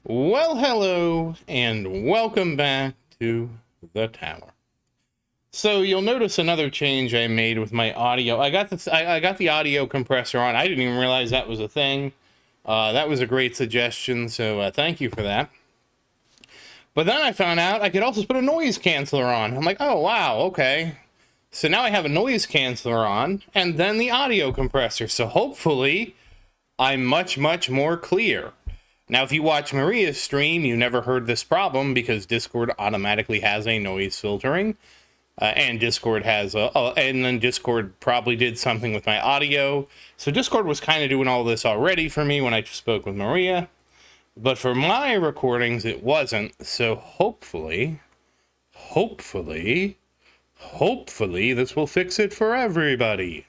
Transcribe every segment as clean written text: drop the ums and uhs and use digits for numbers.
Well, hello, and welcome back to the tower. So you'll notice another change I made with my audio. I got the audio compressor on. I didn't even realize that was a thing. That was a great suggestion, so thank you for that. But then I found out I could also put a noise canceller on. I'm like, oh wow, okay. So now I have a noise canceller on, and then the audio compressor. So hopefully, I'm much more clear. Now, if you watch Maria's stream, you never heard this problem because Discord automatically has a noise filtering, and Discord has and then Discord probably did something with my audio. So Discord was kind of doing all this already for me when I spoke with Maria, but for my recordings, it wasn't. So hopefully, this will fix it for everybody.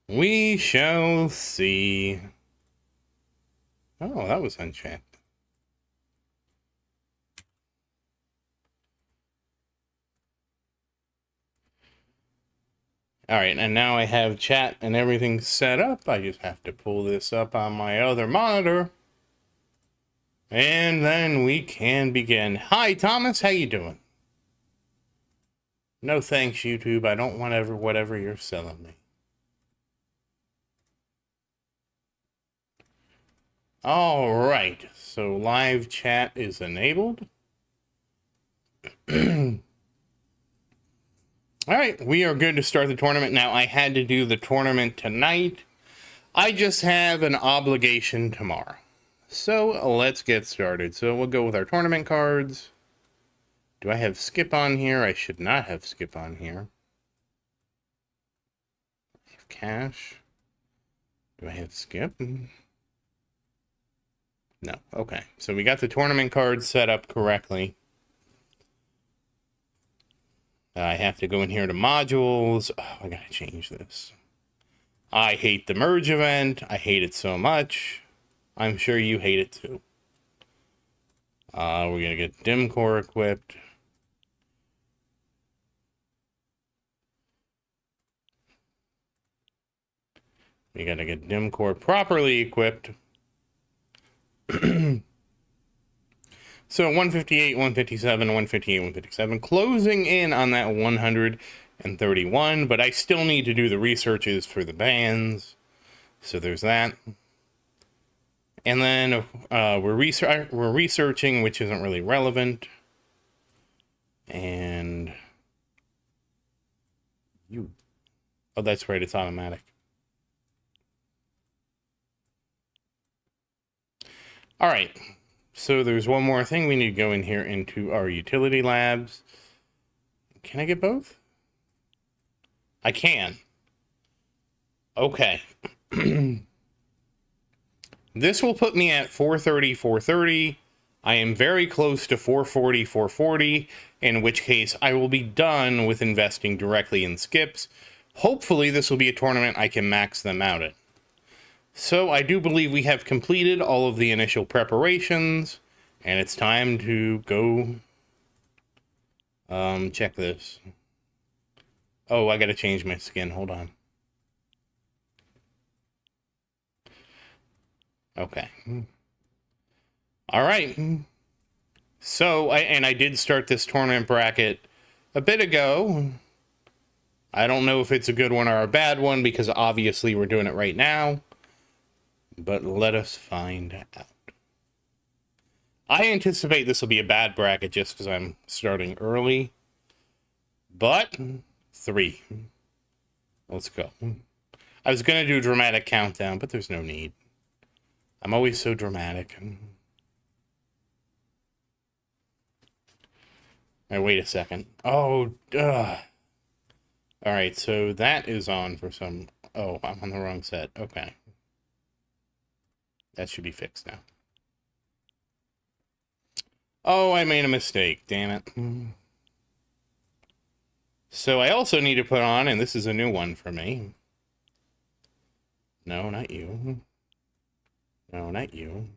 We shall see. Oh, that was unchecked. All right, and now I have chat and everything set up. I just have to pull this up on my other monitor. And then we can begin. Hi, Thomas. How you doing? No thanks, YouTube. I don't want whatever you're selling me. All right, so live chat is enabled. All right, we are good to start the tournament. Now, I had to do the tournament tonight. I just have an obligation tomorrow. So let's get started. So we'll go with our tournament cards. Do I have skip on here? I should not have skip on here. I have cash. Do I have skip? No. Okay. So we got the tournament cards set up correctly. I have to go in here to modules. Oh, I gotta change this. I hate the merge event. I hate it so much. I'm sure you hate it too. We're gonna get dim core equipped. We gotta get dim core properly equipped. So 158, 157, 158, 157, closing in on that 131, but I still need to do the researches for the bands. So there's that. And then we're researching, which isn't really relevant. And oh, that's right, it's automatic. All right. So there's one more thing. We need to go in here into our utility labs. Can I get both? I can. Okay. This will put me at 430, 430. I am very close to 440, 440, in which case I will be done with investing directly in skips. Hopefully this will be a tournament I can max them out at. So I do believe we have completed all of the initial preparations, and it's time to go check this. Oh, I gotta change my skin. Hold on. Okay. All right. So, I did start this tournament bracket a bit ago. I don't know if it's a good one or a bad one, because obviously we're doing it right now. But let us find out. I anticipate this will be a bad bracket just because I'm starting early. But 3. Let's go. I was going to do a dramatic countdown, but there's no need. I'm always so dramatic. All right, wait a second. Oh, all right, so that is on for some... Oh, I'm on the wrong set. Okay. That should be fixed now. Oh, I made a mistake. Damn it. So I also need to put on, and this is a new one for me. No, not you. No, not you.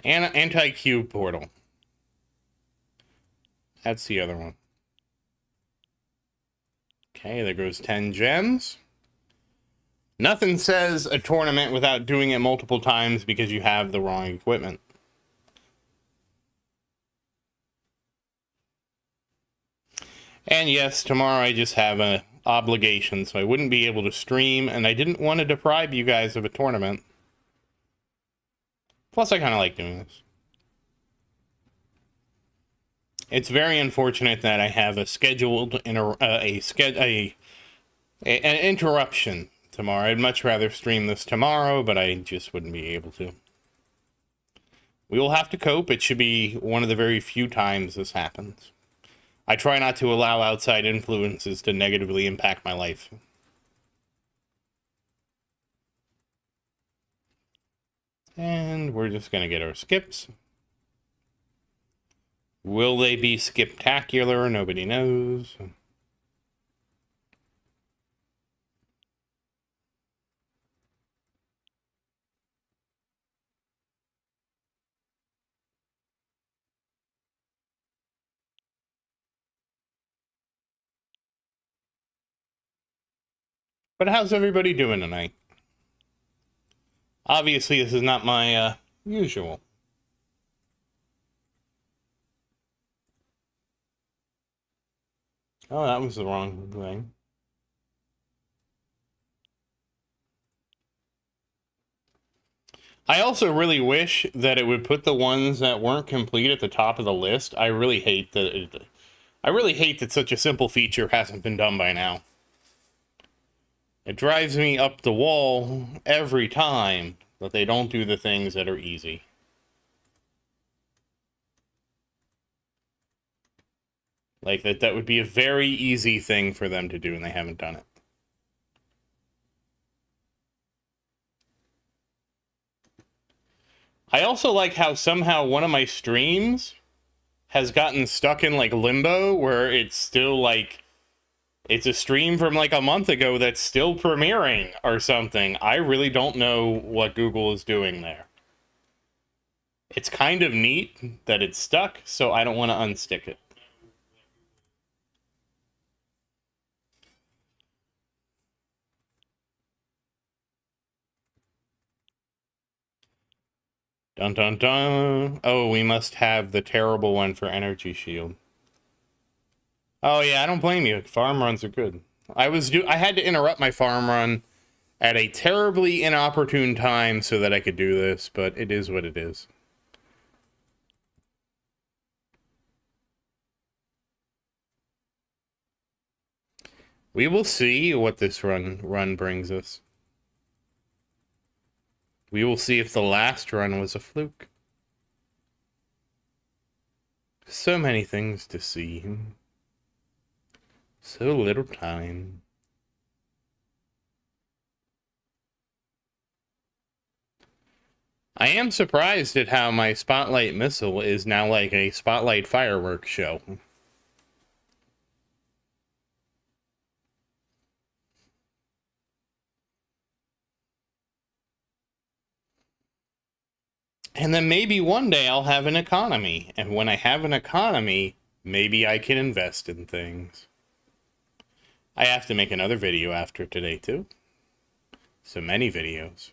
Anti-cube portal. That's the other one. Okay, there goes 10 gems. Nothing says a tournament without doing it multiple times because you have the wrong equipment. And yes, tomorrow I just have an obligation, so I wouldn't be able to stream, and I didn't want to deprive you guys of a tournament. Plus, I kind of like doing this. It's very unfortunate that I have a scheduled an interruption tomorrow. I'd much rather stream this tomorrow, but I just wouldn't be able to. We will have to cope. It should be one of the very few times this happens. I try not to allow outside influences to negatively impact my life. And we're just going to get our skips. Will they be skiptacular? Nobody knows. But how's everybody doing tonight? Obviously, this is not my usual. Oh, that was the wrong thing. I also really wish that it would put the ones that weren't complete at the top of the list. I really hate that such a simple feature hasn't been done by now. It drives me up the wall every time that they don't do the things that are easy. Like that would be a very easy thing for them to do, and they haven't done it. I also like how somehow one of my streams has gotten stuck in like limbo, where it's still like, it's a stream from like a month ago that's still premiering or something. I really don't know what Google is doing there. It's kind of neat that it's stuck, so I don't want to unstick it. Dun dun dun. Oh, we must have the terrible one for Energy Shield. Oh yeah, I don't blame you. Farm runs are good. I had to interrupt my farm run at a terribly inopportune time so that I could do this, but it is what it is. We will see what this run brings us. We will see if the last run was a fluke. So many things to see. So little time. I am surprised at how my Spotlight missile is now like a Spotlight fireworks show. And then maybe one day I'll have an economy. And when I have an economy, maybe I can invest in things. I have to make another video after today, too. So many videos.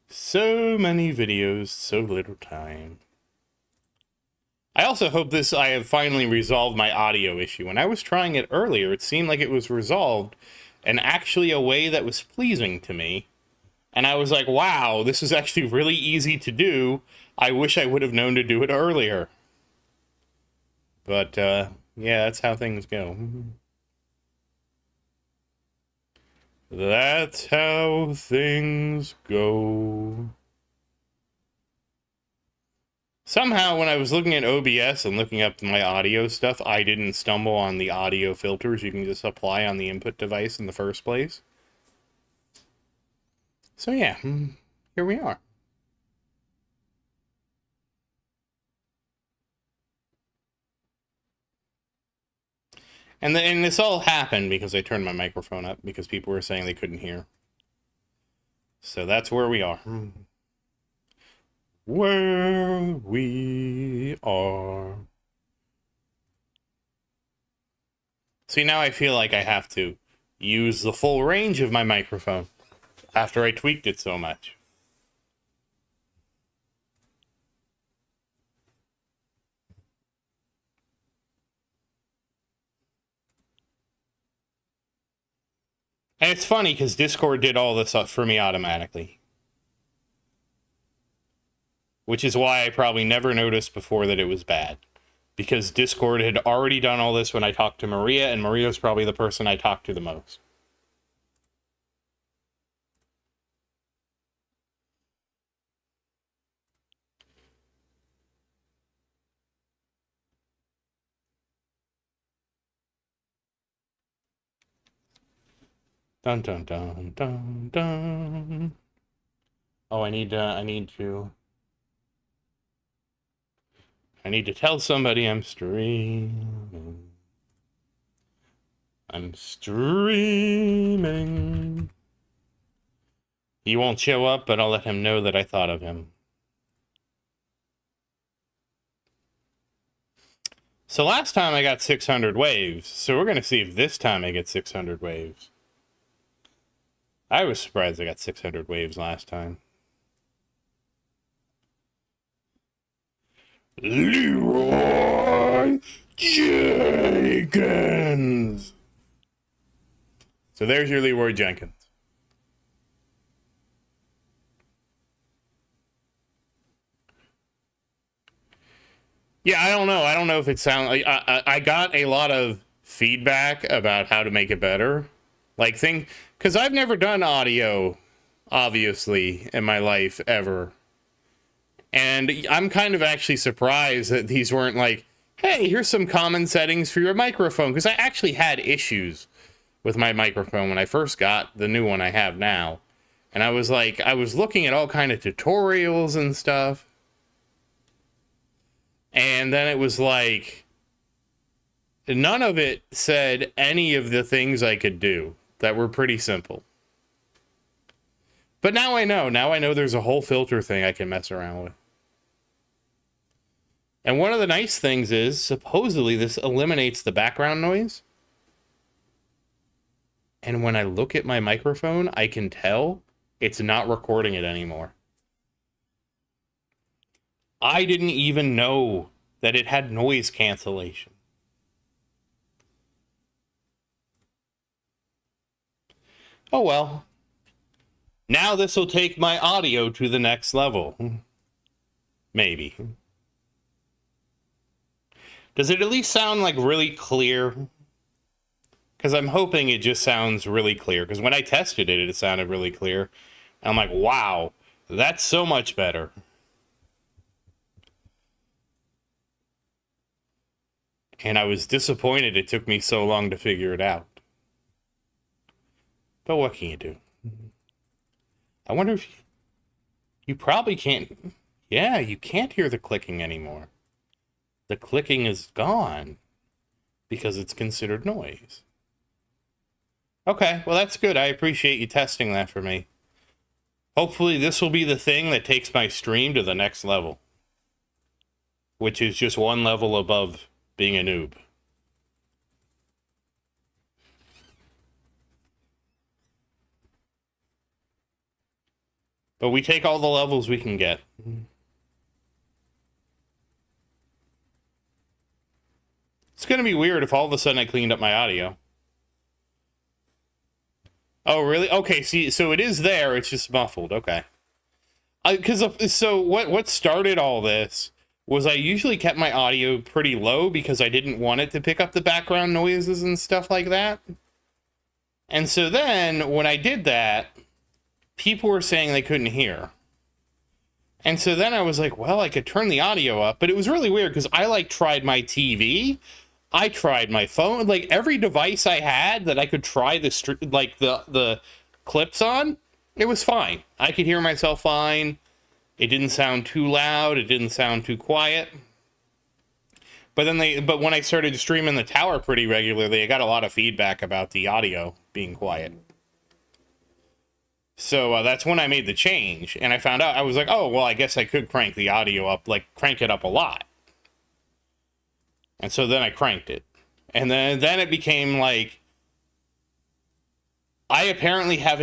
So many videos, so little time. I also hope I have finally resolved my audio issue. When I was trying it earlier, it seemed like it was resolved, and actually a way that was pleasing to me. And I was like, wow, this is actually really easy to do. I wish I would have known to do it earlier. But, yeah, that's how things go. That's how things go. Somehow, when I was looking at OBS and looking up my audio stuff, I didn't stumble on the audio filters you can just apply on the input device in the first place. So yeah, here we are. And this all happened because I turned my microphone up because people were saying they couldn't hear. So that's where we are. Where we are. See, now I feel like I have to use the full range of my microphone. after I tweaked it so much. And it's funny because Discord did all this stuff for me automatically. Which is why I probably never noticed before that it was bad. Because Discord had already done all this when I talked to Maria, and Maria's probably the person I talk to the most. Dun dun dun dun dun. Oh, I need to tell somebody I'm streaming. I'm streaming. He won't show up, but I'll let him know that I thought of him. So last time I got 600 waves, so we're going to see if this time I get 600 waves. I was surprised I got 600 waves last time. Leroy Jenkins. So there's your Leroy Jenkins. Yeah, I don't know. I don't know if it sounds like I got a lot of feedback about how to make it better. Like because I've never done audio, obviously, in my life ever. And I'm kind of actually surprised that these weren't like, hey, here's some common settings for your microphone. Because I actually had issues with my microphone when I first got the new one I have now. And I was looking at all kind of tutorials and stuff. And then it was like, none of it said any of the things I could do that were pretty simple. But now I know. Now I know there's a whole filter thing I can mess around with. And one of the nice things is, supposedly, this eliminates the background noise. And when I look at my microphone, I can tell it's not recording it anymore. I didn't even know that it had noise cancellation. Oh well. Now this will take my audio to the next level. Maybe. Does it at least sound like really clear? Because I'm hoping it just sounds really clear. Because when I tested it, it sounded really clear. And I'm like, wow, that's so much better. And I was disappointed it took me so long to figure it out. But what can you do? I wonder if you probably can't. Yeah, you can't hear the clicking anymore. The clicking is gone because it's considered noise. Okay, well that's good. I appreciate you testing that for me. Hopefully this will be the thing that takes my stream to the next level. Which is just one level above being a noob. But we take all the levels we can get. It's going to be weird if all of a sudden I cleaned up my audio. Oh, really? Okay, see, so it is there, it's just muffled. Okay. So what started all this was I usually kept my audio pretty low because I didn't want it to pick up the background noises and stuff like that. And so then, when I did that, people were saying they couldn't hear. And so then I was like, well, I could turn the audio up. But it was really weird because I, tried my TV. I tried my phone. Every device I had that I could try the clips on, it was fine. I could hear myself fine. It didn't sound too loud. It didn't sound too quiet. But when I started streaming the tower pretty regularly, I got a lot of feedback about the audio being quiet. So that's when I made the change, and I found out, I was like, oh, well, I guess I could crank the audio up, crank it up a lot. And so then I cranked it. And then it became I apparently have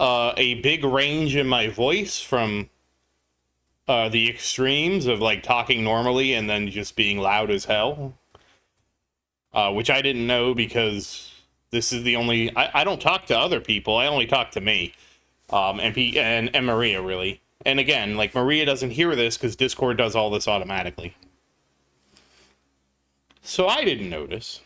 a big range in my voice from the extremes of like talking normally and then just being loud as hell, which I didn't know because this is the only I don't talk to other people. I only talk to me, and Maria really. And again, like Maria doesn't hear this because Discord does all this automatically. So I didn't notice.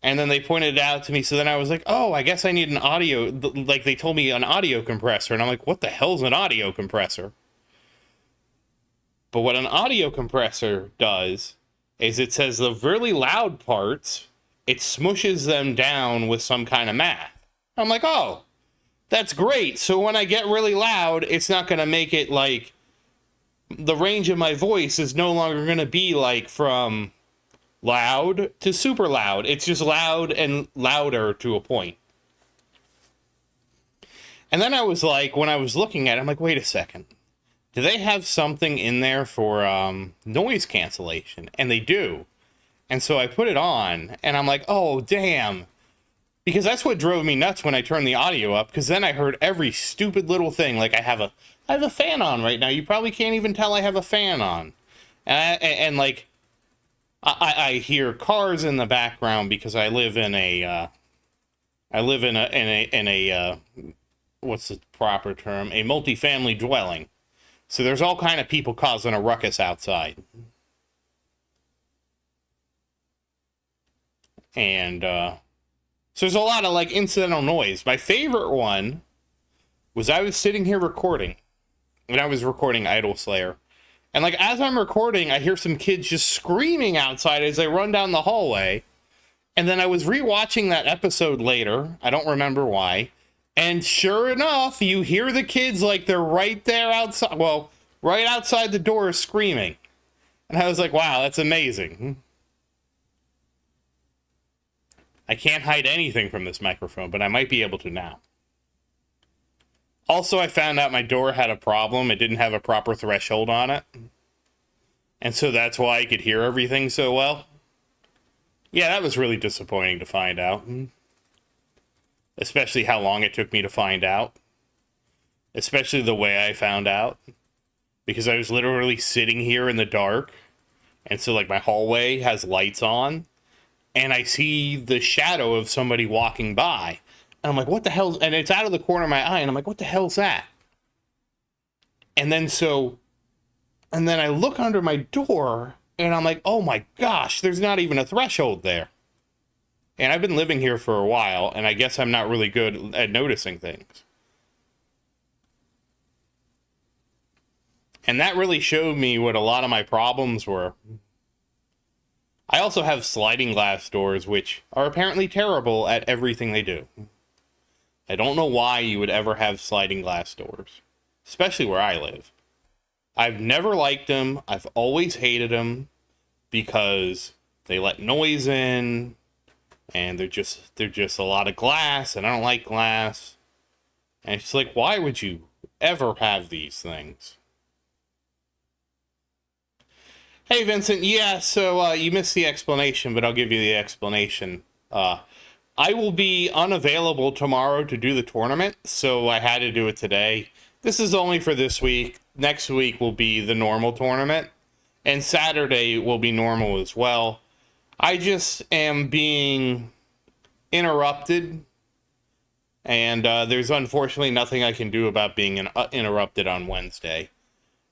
And then they pointed it out to me. So then I was like, oh, I guess I need an audio. Like they told me an audio compressor. And I'm like, what the hell's an audio compressor? But what an audio compressor does is it says the really loud parts, it smushes them down with some kind of math. I'm like, oh, that's great. So when I get really loud, it's not going to make it like the range of my voice is no longer going to be like from loud to super loud. It's just loud and louder to a point. And then I was like, when I was looking at it, I'm like, wait a second. Do they have something in there for noise cancellation? And they do. And so I put it on, and I'm like, oh, damn. Because that's what drove me nuts when I turned the audio up, because then I heard every stupid little thing. Like I have a fan on right now. You probably can't even tell I have a fan on. And like, I hear cars in the background because I live in a what's the proper term? A multifamily dwelling. So there's all kind of people causing a ruckus outside. And so there's a lot of like incidental noise. My favorite one was I was sitting here recording, and I was recording Idol Slayer. And like as I'm recording, I hear some kids just screaming outside as they run down the hallway. And then I was rewatching that episode later. I don't remember why. And sure enough, you hear the kids like they're right there outside. Well, right outside the door screaming. And I was like, wow, that's amazing. I can't hide anything from this microphone, but I might be able to now. Also, I found out my door had a problem. It didn't have a proper threshold on it. And so that's why I could hear everything so well. Yeah, that was really disappointing to find out. Especially how long it took me to find out. Especially the way I found out. Because I was literally sitting here in the dark. And so like my hallway has lights on. And I see the shadow of somebody walking by. And I'm like, what the hell? And it's out of the corner of my eye. And I'm like, what the hell's that? And then I look under my door. And I'm like, oh my gosh, there's not even a threshold there. And I've been living here for a while. And I guess I'm not really good at noticing things. And that really showed me what a lot of my problems were. I also have sliding glass doors, which are apparently terrible at everything they do. I don't know why you would ever have sliding glass doors, especially where I live. I've never liked them. I've always hated them because they let noise in, and they're just a lot of glass, and I don't like glass. And it's like, why would you ever have these things? Hey, Vincent. Yeah, so you missed the explanation, but I'll give you the explanation. I will be unavailable tomorrow to do the tournament, so I had to do it today. This is only for this week. Next week will be the normal tournament, and Saturday will be normal as well. I just am being interrupted, and there's unfortunately nothing I can do about being interrupted on Wednesday.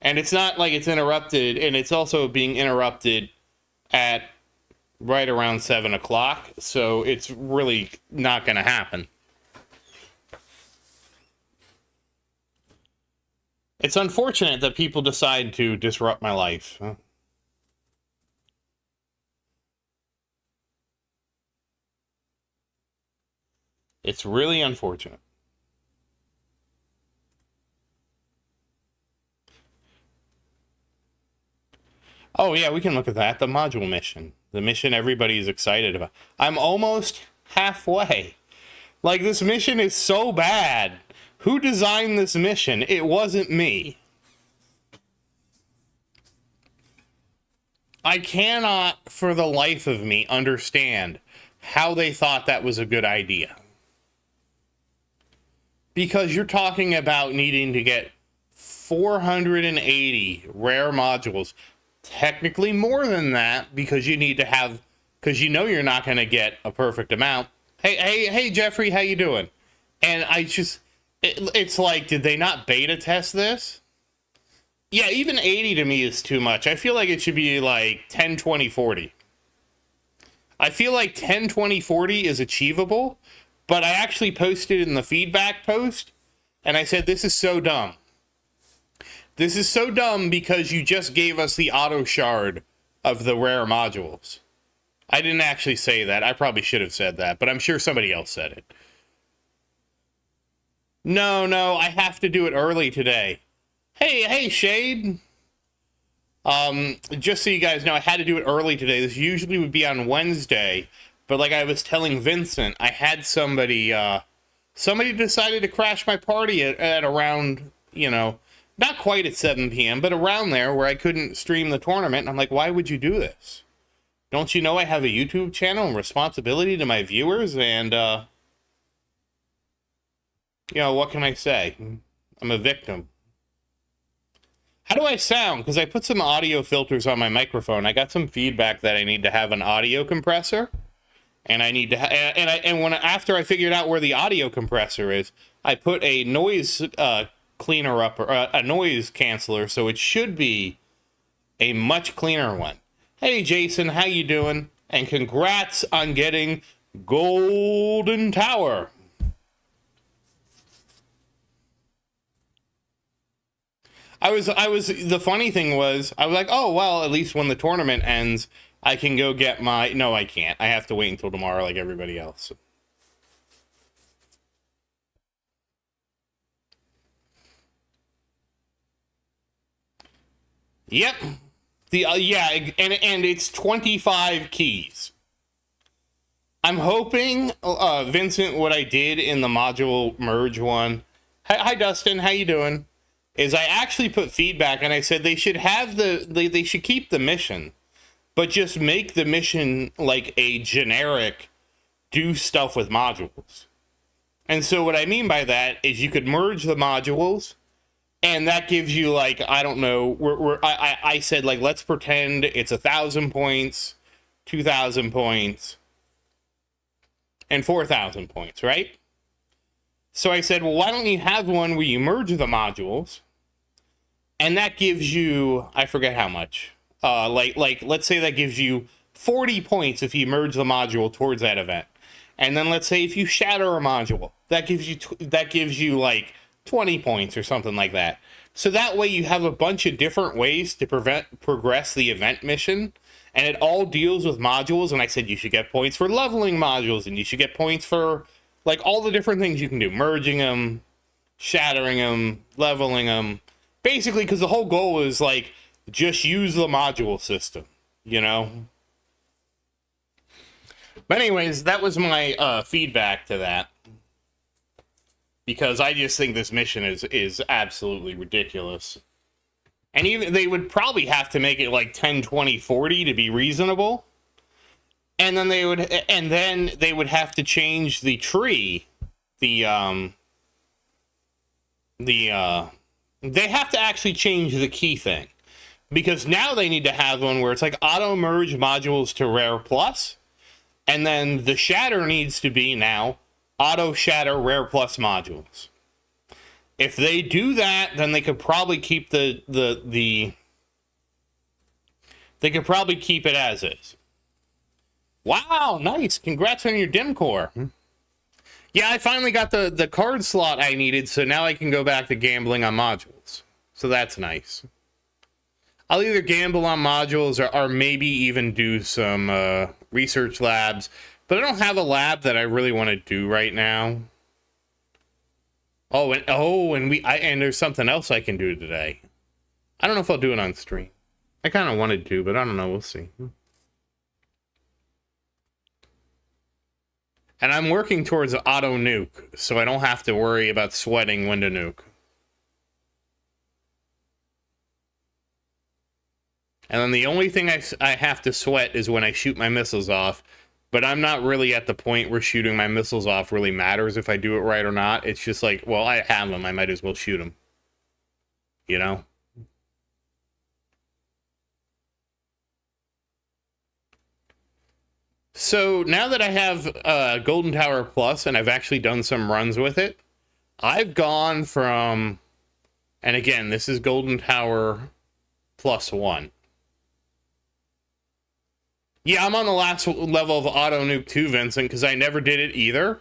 And it's not like it's interrupted, and it's also being interrupted at right around 7 o'clock, so it's really not going to happen. It's unfortunate that people decide to disrupt my life. It's really unfortunate. Oh, yeah, we can look at that. The module mission. The mission everybody's excited about. I'm almost halfway. Like, this mission is so bad. Who designed this mission? It wasn't me. I cannot, for the life of me, understand how they thought that was a good idea. because you're talking about needing to get 480 rare modules. Technically more than that, because you need to have, because you know you're not going to get a perfect amount. Hey, Jeffrey, how you doing? And I just, it's like, did they not beta test this? Yeah, even 80 to me is too much. I feel like it should be like 10, 20, 40. I feel like 10, 20, 40 is achievable, but I actually posted in the feedback post, and I said, this is so dumb. This is so dumb because you just gave us the auto shard of the rare modules. I didn't actually say that. I probably should have said that, but I'm sure somebody else said it. No, I have to do it early today. Hey, Shade. Just so you guys know, I had to do it early today. This usually would be on Wednesday, but like I was telling Vincent, I had somebody decided to crash my party at around, not quite at 7 p.m., but around there where I couldn't stream the tournament. And I'm like, why would you do this? Don't you know I have a YouTube channel and responsibility to my viewers? And, what can I say? I'm a victim. How do I sound? Because I put some audio filters on my microphone. I got some feedback that I need to have an audio compressor. And I need to, after I figured out where the audio compressor is, I put a noise cleaner up, or a noise canceller, so it should be a much cleaner one. Hey Jason, how you doing? And congrats on getting Golden Tower. The funny thing was, I was like, oh, well, at least when the tournament ends, I can go get no, I can't. I have to wait until tomorrow like everybody else. Yep. And it's 25 keys. I'm hoping, Vincent, what I did in the module merge one. Hi, Dustin. How you doing? Is I actually put feedback and I said they should have they should keep the mission, but just make the mission like a generic do stuff with modules. And so what I mean by that is you could merge the modules, and that gives you like, I don't know, I said like, let's pretend it's 1,000 points, 2,000 points, and 4,000 points, right? So I said, well, why don't you have one where you merge the modules, and that gives you, I forget how much, let's say that gives you 40 points if you merge the module towards that event. And then let's say if you shatter a module, that gives you like 20 points or something like that. So that way you have a bunch of different ways to progress the event mission, and it all deals with modules. And I said you should get points for leveling modules, and you should get points for like all the different things you can do, merging them, shattering them, leveling them, basically, because the whole goal is like just use the module system, But anyways, that was my feedback to that, because I just think this mission is absolutely ridiculous. And even they would probably have to make it like 10, 20, 40 to be reasonable. And then they would have to change the tree. They have to actually change the key thing, because now they need to have one where it's like auto merge modules to rare plus, and then the shatter needs to be now auto shatter rare plus modules. If they do that, then they could probably keep they could probably keep it as is. Wow, nice. Congrats on your dim core. Yeah, I finally got the card slot I needed, so now I can go back to gambling on modules. So that's nice. I'll either gamble on modules or maybe even do some research labs, but I don't have a lab that I really want to do right now. And there's something else I can do today. I don't know if I'll do it on stream. I kind of wanted to, but I don't know. We'll see. And I'm working towards auto nuke, so I don't have to worry about sweating when to nuke. And then the only thing I have to sweat is when I shoot my missiles off, But I'm not really at the point where shooting my missiles off really matters if I do it right or not. It's just like, well, I have them. I might as well shoot them. You know? So now that I have Golden Tower Plus and I've actually done some runs with it, I've gone from, and again, this is Golden Tower +1. Yeah, I'm on the last level of Auto Nuke 2, Vincent, because I never did it either.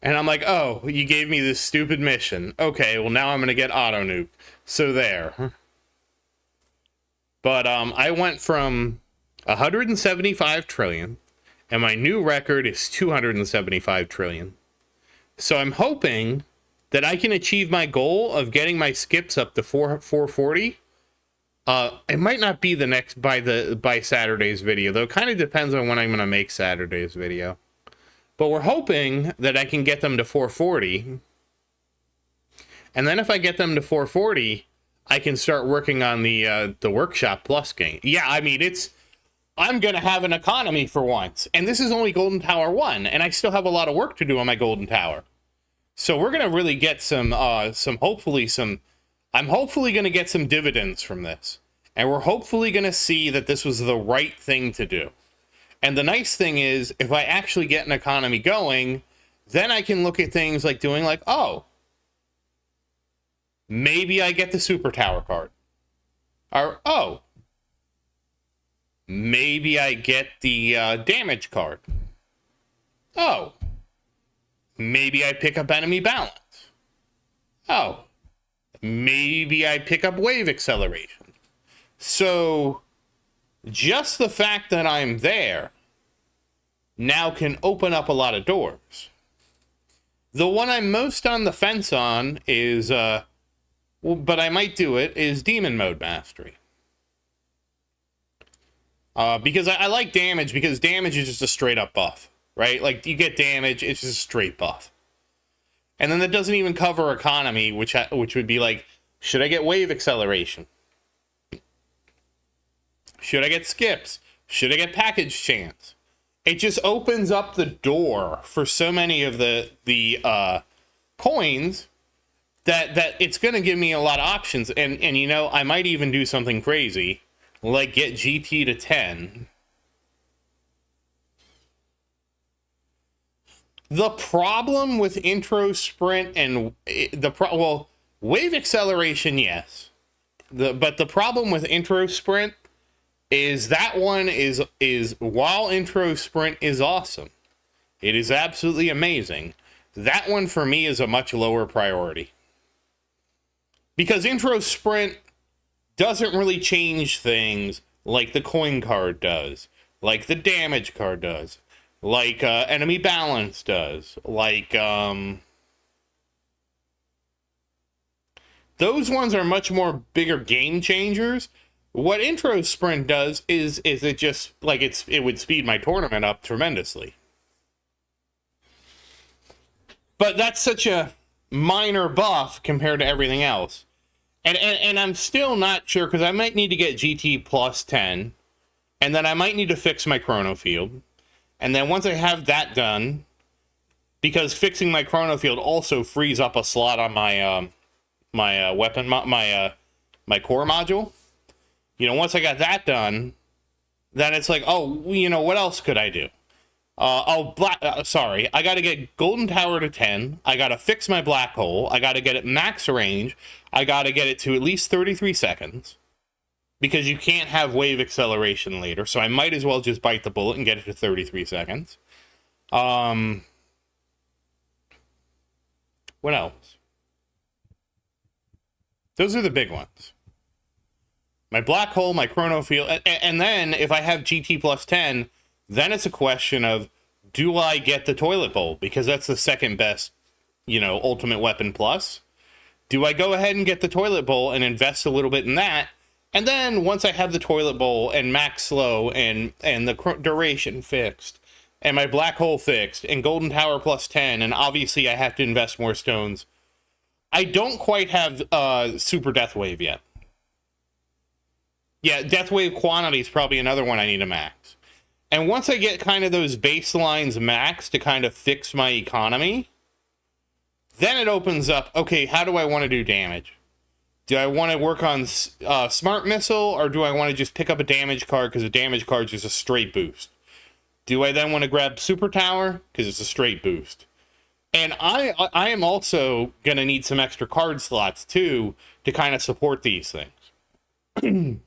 And I'm like, oh, you gave me this stupid mission. Okay, well, now I'm going to get Auto Nuke. So there. But I went from 175 trillion, and my new record is 275 trillion. So I'm hoping that I can achieve my goal of getting my skips up to 440. It might not be the next by Saturday's video, though. It kind of depends on when I'm going to make Saturday's video. But we're hoping that I can get them to 440. And then if I get them to 440, I can start working on the Workshop Plus game. Yeah, I mean, I'm going to have an economy for once. And this is only Golden Tower 1, and I still have a lot of work to do on my Golden Tower. So we're going to really get I'm hopefully going to get some dividends from this. And we're hopefully going to see that this was the right thing to do. And the nice thing is, if I actually get an economy going, then I can look at things like doing like, oh, maybe I get the Super Tower card. Or, oh, maybe I get the damage card. Oh, maybe I pick up enemy balance. Oh, maybe I pick up wave acceleration. So just the fact that I'm there now can open up a lot of doors. The one I'm most on the fence on is, but I might do it, is Demon Mode Mastery. Because I like damage, because damage is just a straight up buff, right? Like, you get damage, it's just a straight buff. And then that doesn't even cover economy, which would be like, should I get wave acceleration? Should I get skips? Should I get package chance? It just opens up the door for so many of the coins that it's going to give me a lot of options. And you know, I might even do something crazy, like get GT to 10. The problem with intro sprint and well, wave acceleration, yes. But the problem with intro sprint is that one is while intro sprint is awesome, it is absolutely amazing, that one for me is a much lower priority. Because intro sprint doesn't really change things like the coin card does, like the damage card does, like enemy balance does, like those ones are much more bigger game changers. What intro sprint does is it just like it would speed my tournament up tremendously. But that's such a minor buff compared to everything else. And I'm still not sure, because I might need to get GT plus 10, and then I might need to fix my chrono field. And then once I have that done, because fixing my chrono field also frees up a slot on my my weapon, my core module. You know, once I got that done, then it's like, oh, you know, what else could I do? Sorry, I got to get Golden Tower to 10. I got to fix my black hole. I got to get it max range. I got to get it to at least 33 seconds. Because you can't have wave acceleration later, so I might as well just bite the bullet and get it to 33 seconds. What else? Those are the big ones. My black hole, my chrono field, and then if I have GT plus 10, then it's a question of, do I get the toilet bowl? Because that's the second best, you know, ultimate weapon plus. Do I go ahead and get the toilet bowl and invest a little bit in that? And then once I have the toilet bowl and max slow and the duration fixed and my black hole fixed and Golden Tower plus 10, and obviously I have to invest more stones, I don't quite have Super Death Wave yet. Yeah, Death Wave quantity is probably another one I need to max. And once I get kind of those baselines max to kind of fix my economy, then it opens up, okay, how do I want to do damage? Do I want to work on Smart Missile, or do I want to just pick up a damage card because a damage card is just a straight boost? Do I then want to grab Super Tower because it's a straight boost? And I am also going to need some extra card slots, too, to kind of support these things.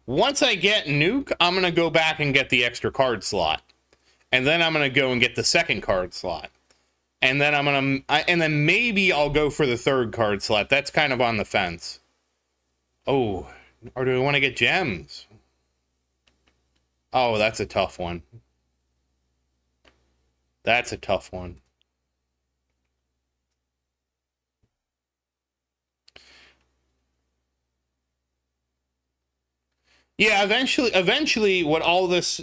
Once I get Nuke, I'm going to go back and get the extra card slot. And then I'm going to go and get the second card slot. And then and then maybe I'll go for the third card slot. That's kind of on the fence. Oh, or do I want to get gems? Oh, that's a tough one. That's a tough one. Yeah, eventually what all this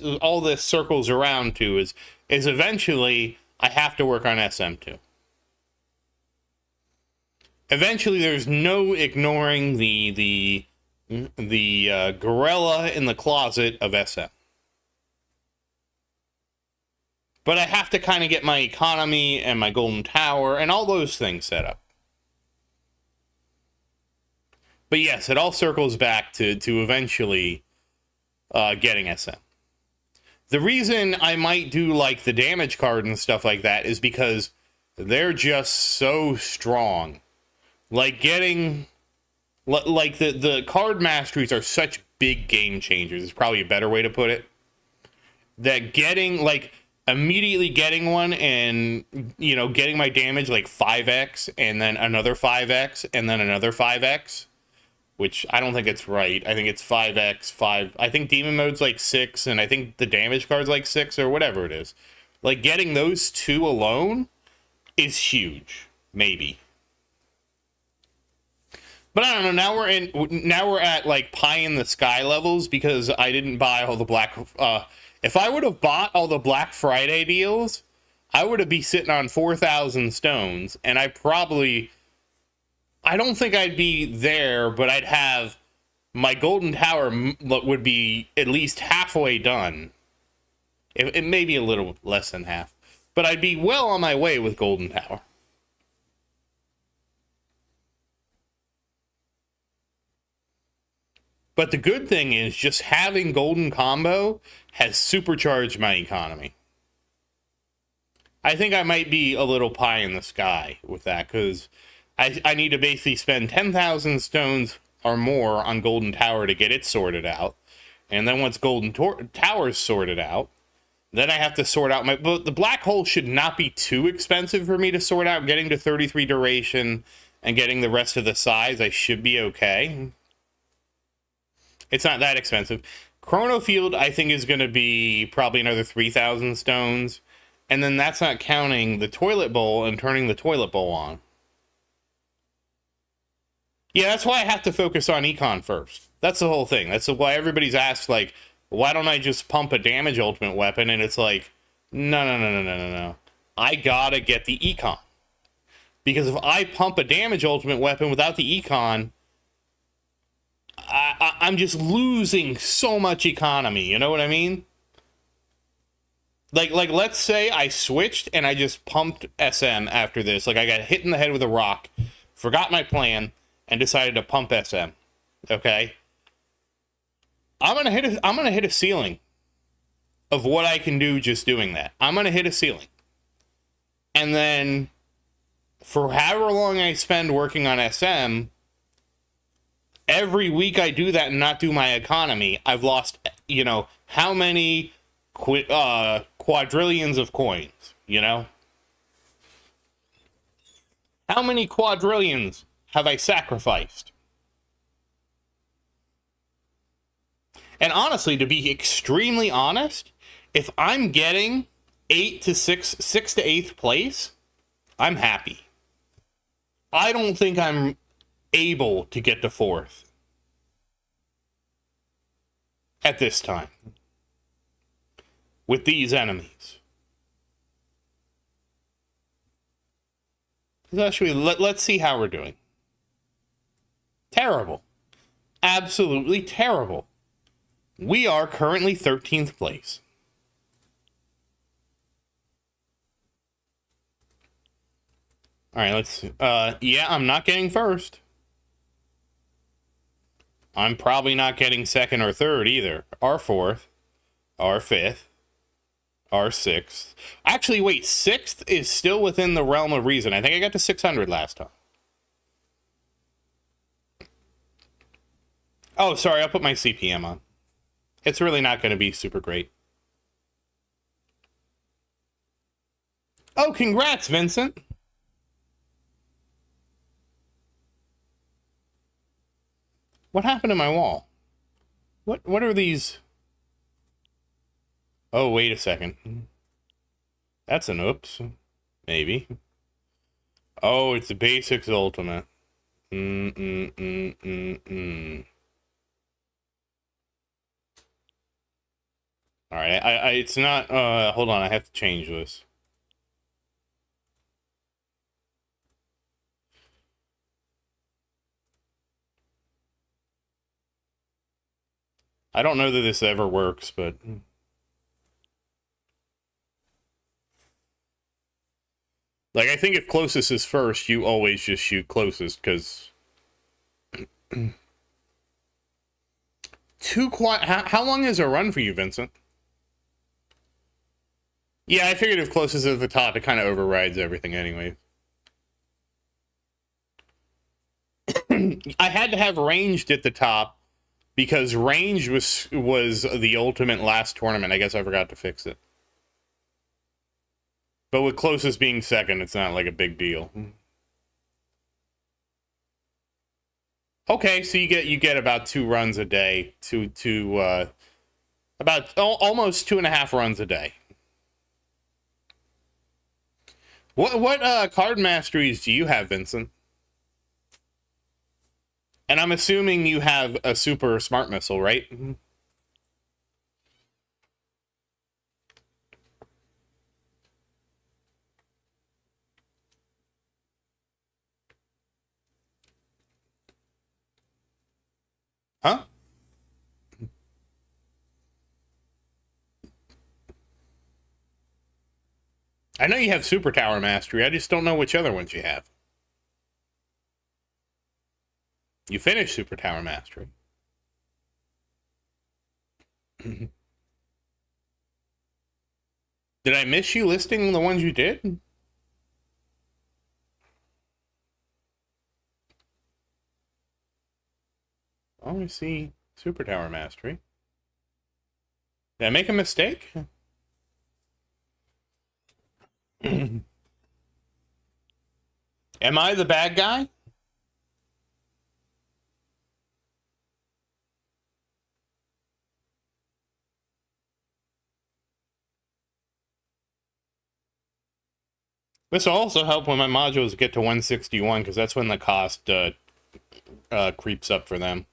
circles around to is eventually I have to work on SM2. Eventually there's no ignoring the gorilla in the closet of SM. But I have to kind of get my economy and my golden tower and all those things set up. But yes, it all circles back to eventually getting SM. The reason I might do like the damage card and stuff like that is because they're just so strong. Like getting, like the card masteries are such big game changers. Is probably a better way to put it. That getting, like, immediately getting one and, you know, getting my damage like 5x and then another 5x and then another 5x. Which I don't think it's right. I think it's 5x, 5. I think demon mode's like 6, and I think the damage card's like 6 or whatever it is. Like, getting those two alone is huge. Maybe. But I don't know. Now we're at like pie in the sky levels because I didn't buy all the Black. If I would have bought all the Black Friday deals, I would have been sitting on 4,000 stones, and I don't think I'd be there, but I'd have my golden tower would be at least halfway done. It may be a little less than half, but I'd be well on my way with golden tower. But the good thing is just having golden combo has supercharged my economy. I think I might be a little pie in the sky with that because I need to basically spend 10,000 stones or more on Golden Tower to get it sorted out. And then once Golden Tower's sorted out, then I have to sort out but the black hole should not be too expensive for me to sort out. Getting to 33 duration and getting the rest of the size, I should be okay. It's not that expensive. Chrono Field, I think, is going to be probably another 3,000 stones. And then that's not counting the toilet bowl and turning the toilet bowl on. Yeah, that's why I have to focus on econ first. That's the whole thing. That's why everybody's asked, like, why don't I just pump a damage ultimate weapon? And it's like, no. I gotta get the econ. Because if I pump a damage ultimate weapon without the econ, I'm just losing so much economy. You know what I mean? Like let's say I switched and I just pumped SM after this. Like, I got hit in the head with a rock, forgot my plan, and decided to pump SM. Okay? I'm gonna hit a ceiling of what I can do just doing that. I'm gonna hit a ceiling. And then for however long I spend working on SM, every week I do that and not do my economy, I've lost, you know, how many quadrillions of coins, you know? How many quadrillions have I sacrificed? And honestly, to be extremely honest, if I'm getting 6 to 8th place, I'm happy. I don't think I'm able to get to 4th at this time with these enemies. Actually, let's see how we're doing. Terrible. Absolutely terrible. We are currently 13th place. All right, let's... yeah, I'm not getting first. I'm probably not getting second or third either. Or fourth. Or fifth. Or sixth. Actually, wait, sixth is still within the realm of reason. I think I got to 600 last time. Oh, sorry, I'll put my CPM on. It's really not going to be super great. Oh, congrats, Vincent. What happened to my wall? What are these? Oh, wait a second. That's an oops. Maybe. Oh, it's the basics ultimate. All right, it's not, hold on, I have to change this. I don't know that this ever works, but... Like, I think if closest is first, you always just shoot closest, because... How long is a run for you, Vincent? Yeah, I figured if closest is at the top, it kind of overrides everything anyway. I had to have ranged at the top, because range was the ultimate last tournament. I guess I forgot to fix it. But with closest being second, it's not like a big deal. Okay, so you get about 2 runs a day, about almost 2.5 runs a day. What card masteries do you have, Vincent? And I'm assuming you have a super smart missile, right? Huh? I know you have super tower mastery. I just don't know which other ones you have. You finished super tower mastery. Did I miss you listing the ones you did? Oh, I see super tower mastery. Did I make a mistake? Am I the bad guy? This will also help when my modules get to 161, because that's when the cost creeps up for them.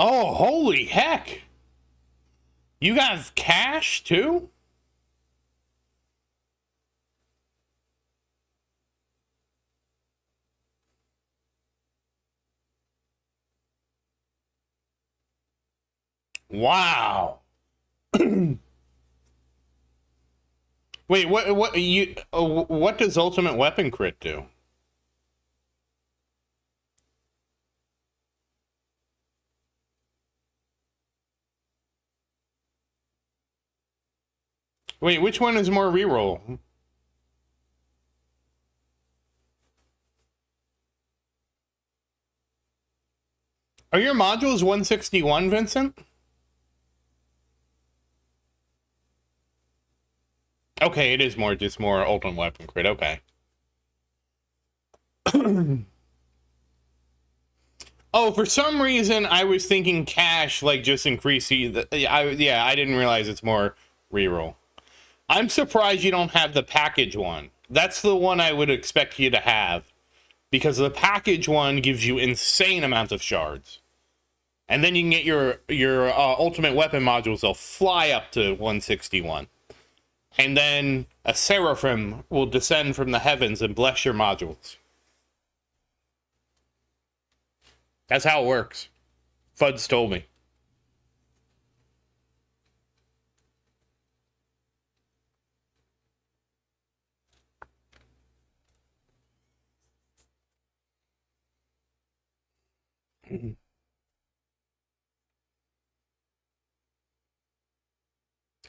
Oh, holy heck! You guys cash too? Wow. Wait, what does ultimate weapon crit do? Wait, which one is more reroll? Are your modules 161, Vincent? Okay, it is just more ultimate weapon crit. Okay. Oh, for some reason I was thinking cash like just increasing the I didn't realize it's more reroll. I'm surprised you don't have the package one. That's the one I would expect you to have, because the package one gives you insane amounts of shards. And then you can get your ultimate weapon modules. They'll fly up to 161. And then a seraphim will descend from the heavens and bless your modules. That's how it works. Fuds told me.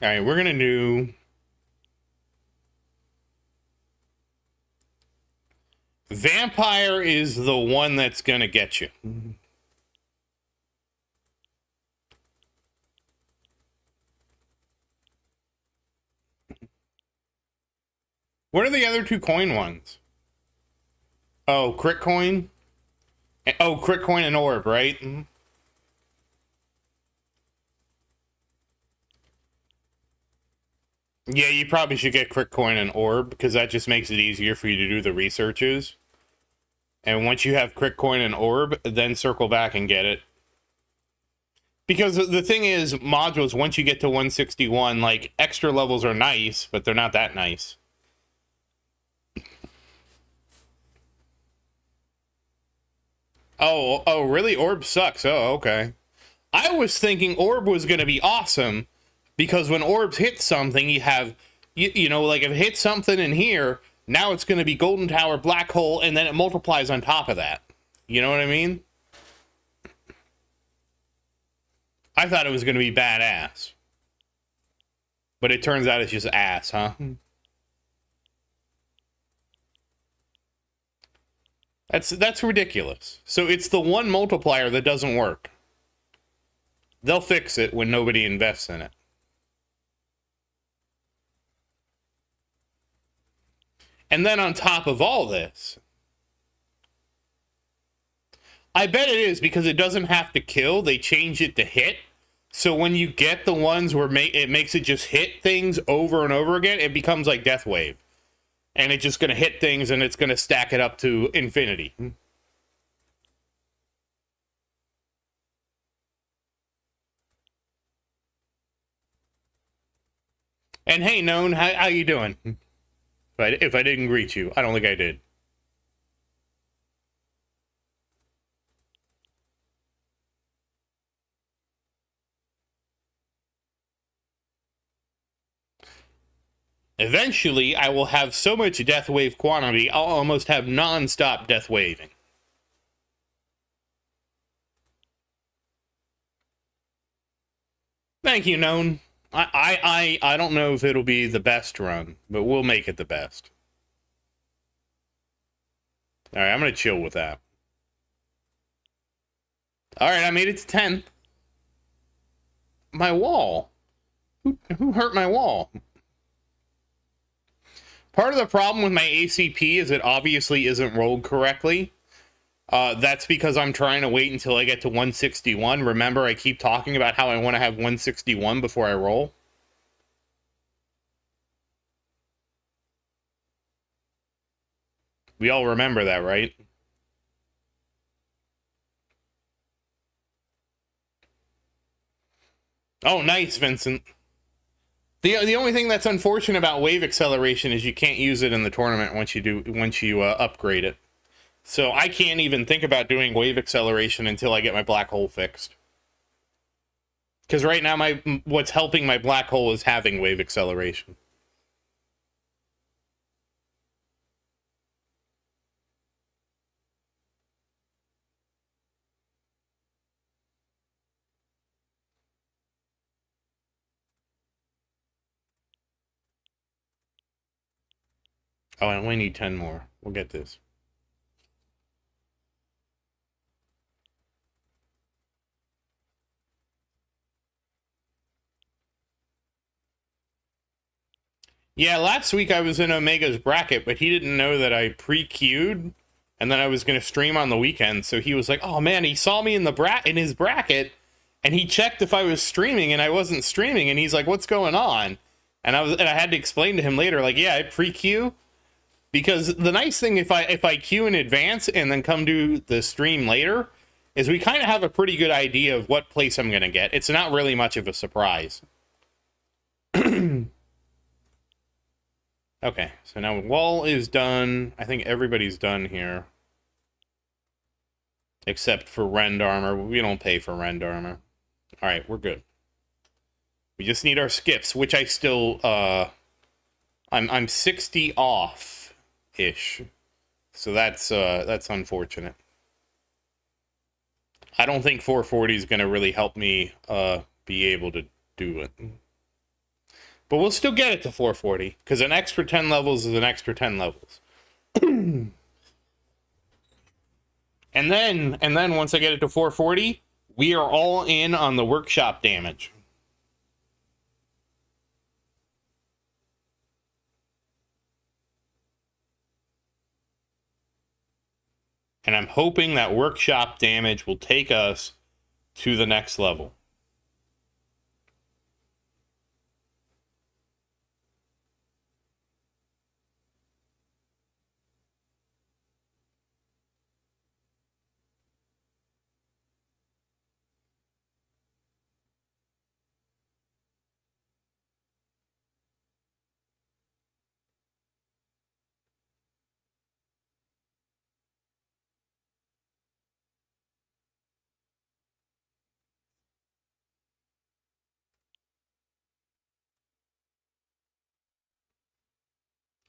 All right, we're going to do... Vampire is the one that's going to get you. What are the other two coin ones? Oh, crit coin? Oh, crit coin and orb, right? Yeah, you probably should get crit coin and orb, because that just makes it easier for you to do the researches. And once you have crit coin and orb, then circle back and get it. Because the thing is, modules, once you get to 161, like, extra levels are nice, but they're not that nice. Oh, really? Orb sucks. Oh, okay. I was thinking orb was going to be awesome, because when orbs hit something, you have, you know, like if it hits something in here, now it's going to be golden tower, black hole, and then it multiplies on top of that. You know what I mean? I thought it was going to be badass. But it turns out it's just ass, huh? That's ridiculous. So it's the one multiplier that doesn't work. They'll fix it when nobody invests in it. And then on top of all this, I bet it is because it doesn't have to kill. They change it to hit. So when you get the ones where it makes it just hit things over and over again, it becomes like Death Wave. And it's just going to hit things and it's going to stack it up to infinity. And hey, Known, how you doing? If I didn't greet you, I don't think I did. Eventually, I will have so much Death Wave quantity, I'll almost have non-stop Death Waving. Thank you, Known. I don't know if it'll be the best run, but we'll make it the best. All right, I'm going to chill with that. All right, I made it to 10. My wall. Who hurt my wall? Part of the problem with my ACP is it obviously isn't rolled correctly. That's because I'm trying to wait until I get to 161. Remember, I keep talking about how I want to have 161 before I roll. We all remember that, right? Oh, nice, Vincent. The only thing that's unfortunate about wave acceleration is you can't use it in the tournament once you upgrade it. So I can't even think about doing wave acceleration until I get my black hole fixed. Because right now what's helping my black hole is having wave acceleration. Oh, and we need 10 more. We'll get this. Yeah, last week I was in Omega's bracket, but he didn't know that I pre-queued, and then I was going to stream on the weekend, so he was like, oh man, he saw me in his bracket, and he checked if I was streaming, and I wasn't streaming, and he's like, what's going on? And I had to explain to him later, like, yeah, I pre-queue, because the nice thing, if I queue in advance and then come do the stream later, is we kind of have a pretty good idea of what place I'm going to get. It's not really much of a surprise. Okay, so now wall is done. I think everybody's done here. Except for rend armor. We don't pay for rend armor. Alright, we're good. We just need our skips, which I still, I'm 60 off-ish. So that's unfortunate. I don't think 440 is going to really help me, be able to do it. But we'll still get it to 440, because an extra 10 levels is an extra 10 levels. And then once I get it to 440, we are all in on the workshop damage. And I'm hoping that workshop damage will take us to the next level.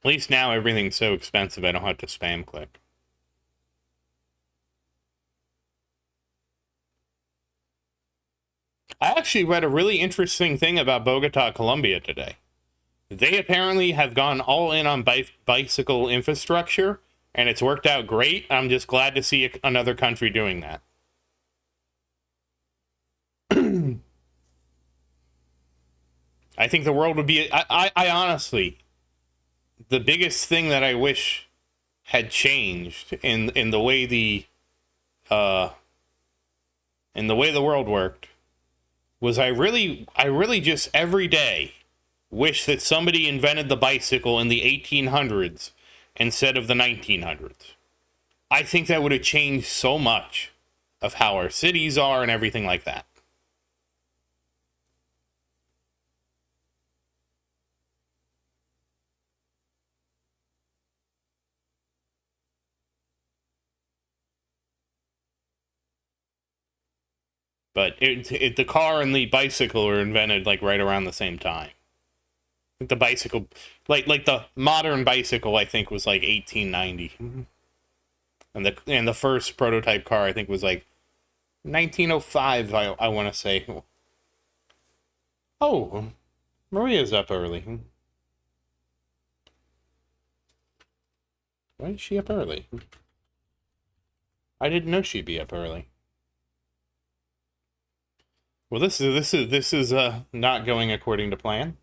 At least now everything's so expensive I don't have to spam click. I actually read a really interesting thing about Bogota, Colombia today. They apparently have gone all in on bicycle infrastructure, and it's worked out great. I'm just glad to see another country doing that. I think the world would be... I honestly... The biggest thing that I wish had changed in the way the world worked was I really just every day wish that somebody invented the bicycle in the 1800s instead of the 1900s. I think that would have changed so much of how our cities are and everything like that. But the car and the bicycle were invented like right around the same time. The bicycle, like the modern bicycle, I think was like 1890, and the first prototype car I think was like 1905. I want to say. Oh, Maria's up early. Why is she up early? I didn't know she'd be up early. Well, this is not going according to plan.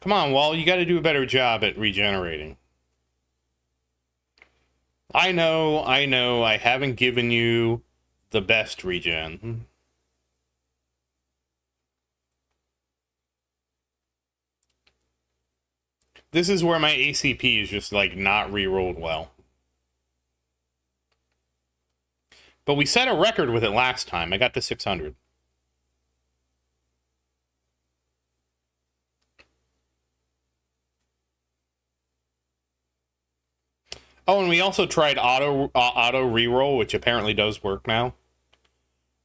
Come on, Wall, you got to do a better job at regenerating. I know, I haven't given you the best regen. This is where my ACP is just, like, not re-rolled well. But we set a record with it last time. I got to 600. Oh, and we also tried auto re-roll, which apparently does work now.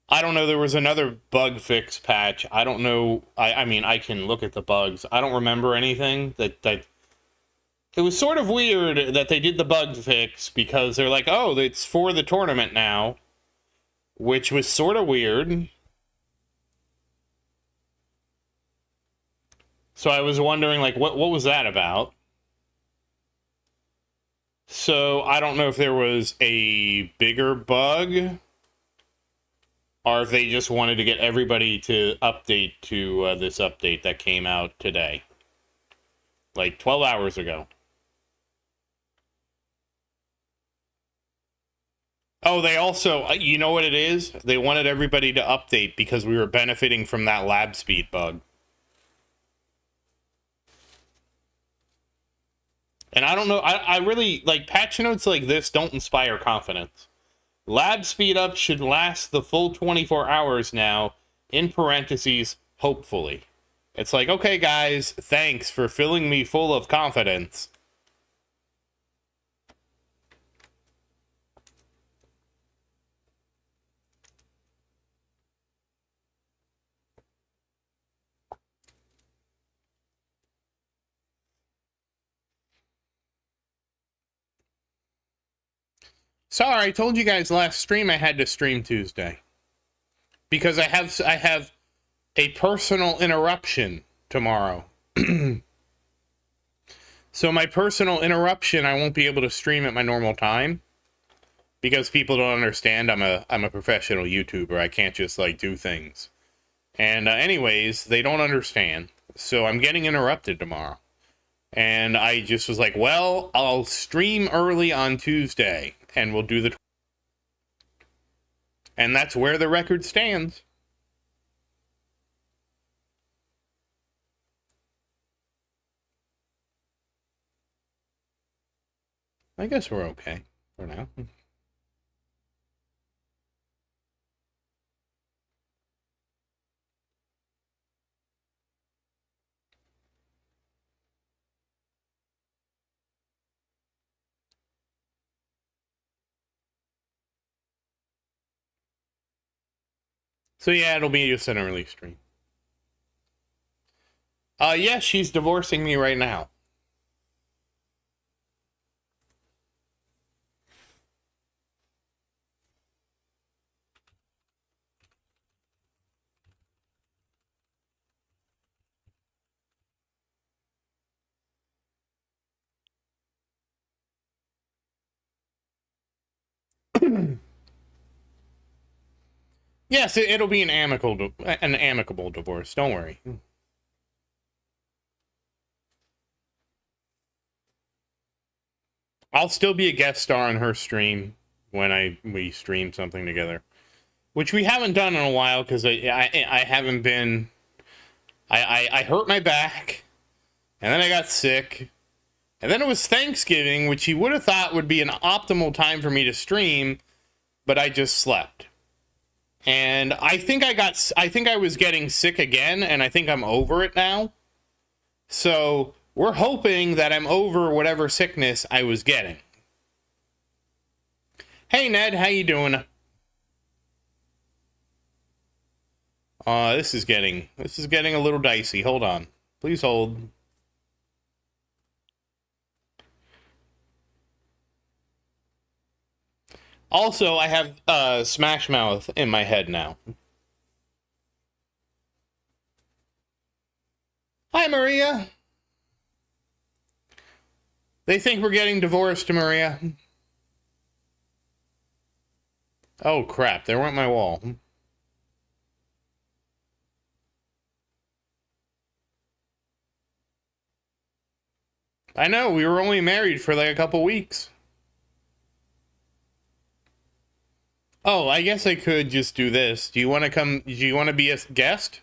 I don't know, there was another bug fix patch. I don't know. I mean, I can look at the bugs. I don't remember anything that it was sort of weird that they did the bug fix because they're like, oh, it's for the tournament now, which was sort of weird. So I was wondering, like, what was that about? So I don't know if there was a bigger bug or if they just wanted to get everybody to update to this update that came out today, like 12 hours ago. Oh, they also, you know what it is? They wanted everybody to update because we were benefiting from that lab speed bug. And I don't know, I really, like, patch notes like this don't inspire confidence. Lab speed up should last the full 24 hours now, in parentheses, hopefully. It's like, okay, guys, thanks for filling me full of confidence. Sorry, I told you guys last stream I had to stream Tuesday. Because I have a personal interruption tomorrow. So my personal interruption, I won't be able to stream at my normal time because people don't understand I'm a professional YouTuber. I can't just like do things. And anyways, they don't understand. So I'm getting interrupted tomorrow. And I just was like, well, I'll stream early on Tuesday and we'll do the and that's where the record stands. I guess we're okay for now. So yeah, it'll be just an early stream. Yeah, she's divorcing me right now. Yes, it'll be an amicable divorce. Don't worry. I'll still be a guest star on her stream when we stream something together, which we haven't done in a while because I haven't been. I hurt my back, and then I got sick, and then it was Thanksgiving, which you would have thought would be an optimal time for me to stream, but I just slept. And I think I was getting sick again, and I think I'm over it now. So we're hoping that I'm over whatever sickness I was getting. Hey Ned, how you doing? This is getting a little dicey. Hold on. Please hold. Also, I have Smash Mouth in my head now. Hi Maria. They think we're getting divorced, Maria. Oh crap, there went my wall. I know, we were only married for like a couple weeks. Oh, I guess I could just do this. Do you want to come? Do you want to be a guest?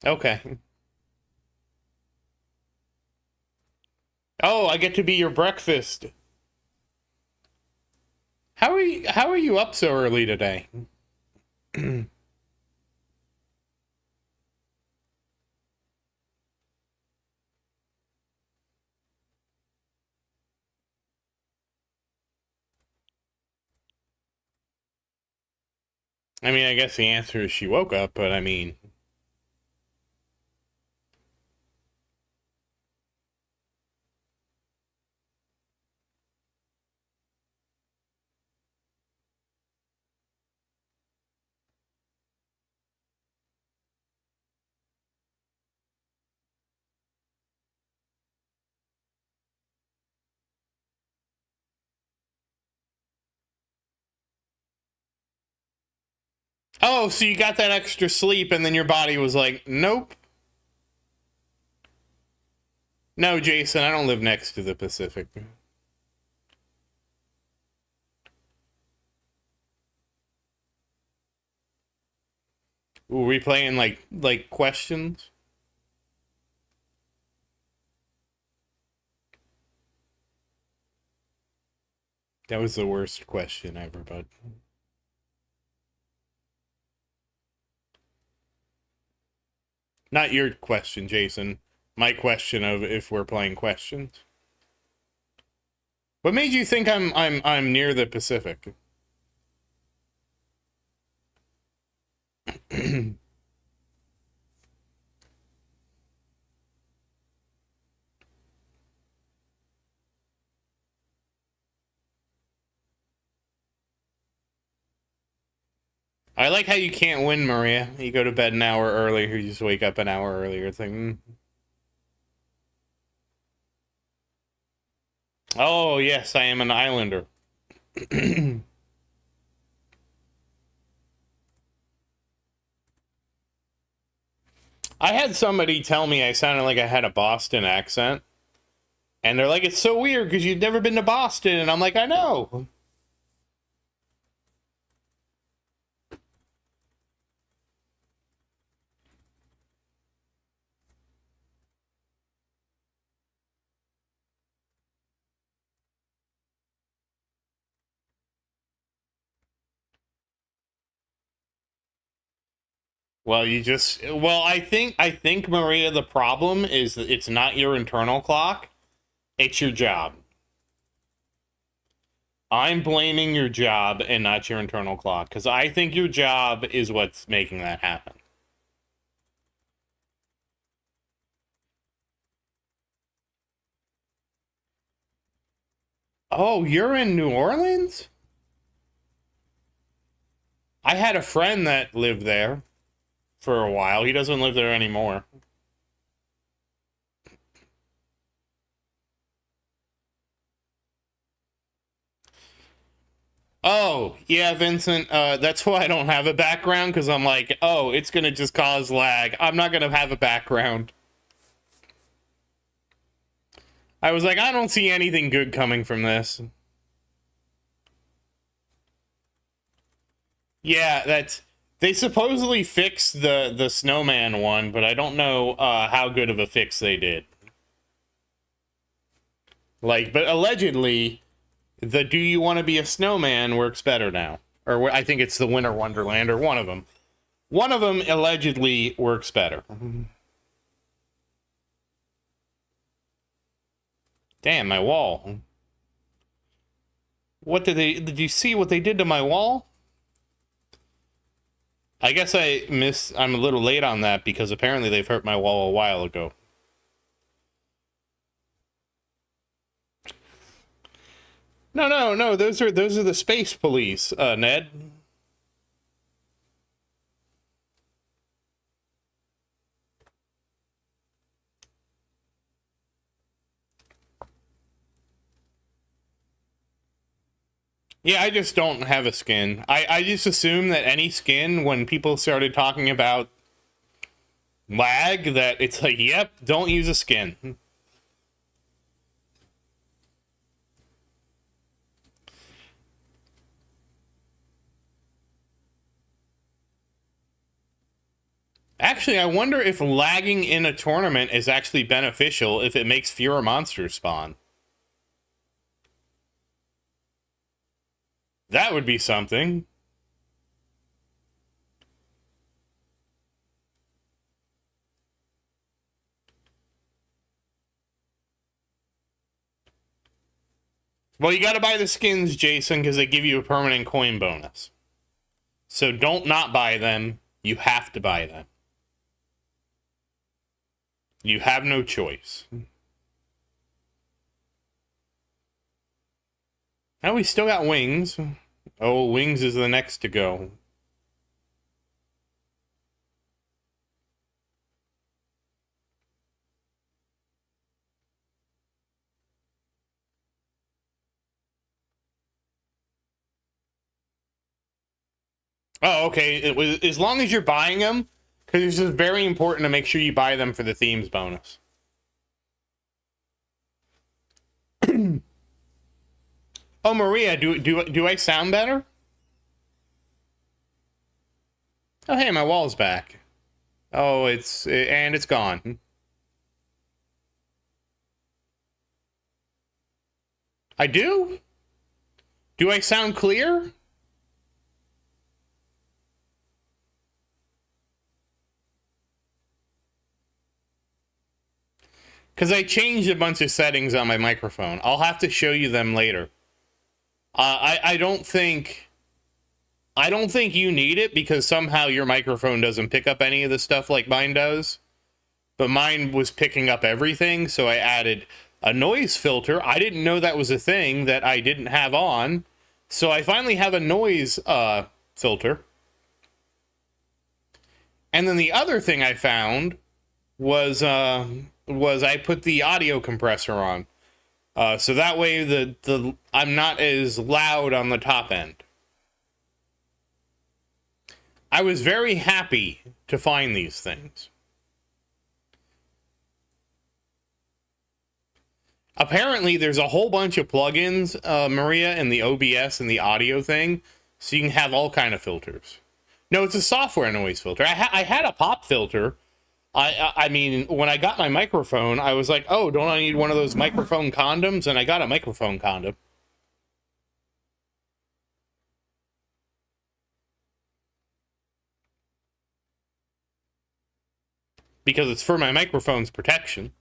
Okay. Oh, I get to be your breakfast. How are you up so early today? I mean, I guess the answer is she woke up, but I mean, Oh, so you got that extra sleep and then your body was like, nope. No, Jason, I don't live next to the Pacific. Ooh, we playing like questions? That was the worst question ever, bud. Not your question, Jason. My question of if we're playing questions. What made you think I'm near the Pacific? I like how you can't win, Maria. You go to bed an hour earlier, you just wake up an hour earlier. It's like, Oh, yes, I am an islander. I had somebody tell me I sounded like I had a Boston accent. And they're like, it's so weird because you've never been to Boston. And I'm like, I know. Well, I think Maria, the problem is that it's not your internal clock, it's your job. I'm blaming your job and not your internal clock because I think your job is what's making that happen. Oh, you're in New Orleans? I had a friend that lived there for a while. He doesn't live there anymore. Oh, yeah, Vincent, that's why I don't have a background, because I'm like, oh, it's going to just cause lag. I'm not going to have a background. I was like, I don't see anything good coming from this. Yeah, they supposedly fixed the snowman one, but I don't know how good of a fix they did. Like, but allegedly, the Do You Want to Be a Snowman works better now. Or I think it's the Winter Wonderland, or one of them. One of them allegedly works better. Damn, my wall. What did you see what they did to my wall? I guess I'm a little late on that because apparently they've hurt my wall a while ago. No, those are the space police, Ned. Yeah, I just don't have a skin. I just assume that any skin, when people started talking about lag, that it's like, yep, don't use a skin. Actually, I wonder if lagging in a tournament is actually beneficial if it makes fewer monsters spawn. That would be something. Well, you gotta buy the skins, Jason, because they give you a permanent coin bonus. So don't not buy them. You have to buy them. You have no choice. Oh, we still got Wings. Oh, Wings is the next to go. Oh, okay. It was, as long as you're buying them, because it's just very important to make sure you buy them for the themes bonus. Oh, Maria, do I sound better? Oh, hey, my wall's back. Oh, it's gone. I do? Do I sound clear? Because I changed a bunch of settings on my microphone. I'll have to show you them later. I don't think you need it because somehow your microphone doesn't pick up any of the stuff like mine does. But mine was picking up everything, so I added a noise filter. I didn't know that was a thing that I didn't have on. So I finally have a noise filter. And then the other thing I found was I put the audio compressor on. So that way I'm not as loud on the top end. I was very happy to find these things. Apparently, there's a whole bunch of plugins, Maria, in the OBS and the audio thing, so you can have all kind of filters. No, it's a software noise filter. I had a pop filter. I mean, when I got my microphone, I was like, oh, don't I need one of those microphone condoms? And I got a microphone condom. Because it's for my microphone's protection.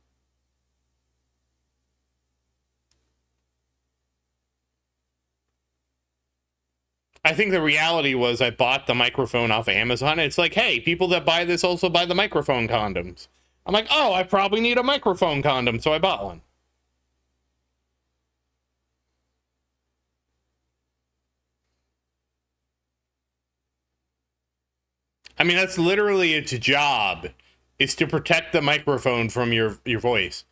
I think the reality was I bought the microphone off of Amazon. It's like, hey, people that buy this also buy the microphone condoms. I'm like, oh, I probably need a microphone condom, so I bought one. I mean, that's literally its job, is to protect the microphone from your voice.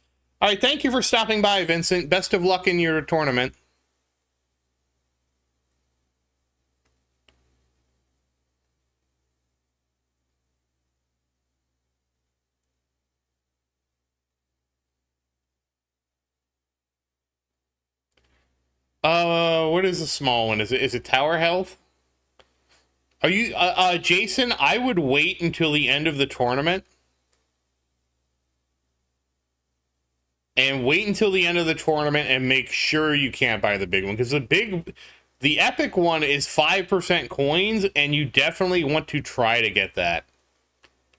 All right, thank you for stopping by, Vincent. Best of luck in your tournament. What is the small one? Is it Tower Health? Are you, Jason, I would wait until the end of the tournament. And wait until the end of the tournament and make sure you can't buy the big one. Because the epic one is 5% coins, and you definitely want to try to get that.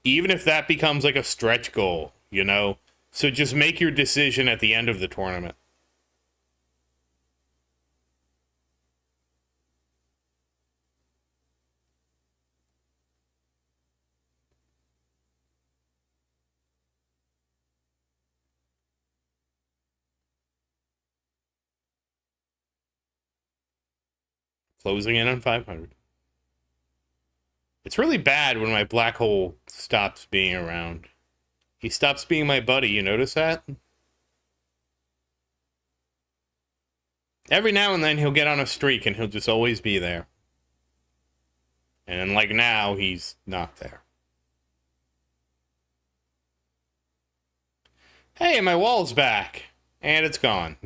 Even if that becomes like a stretch goal, you know? So just make your decision at the end of the tournament. Closing in on 500. It's really bad when my black hole stops being around. He stops being my buddy, you notice that? Every now and then he'll get on a streak and he'll just always be there. And like now, he's not there. Hey, my wall's back. And it's gone.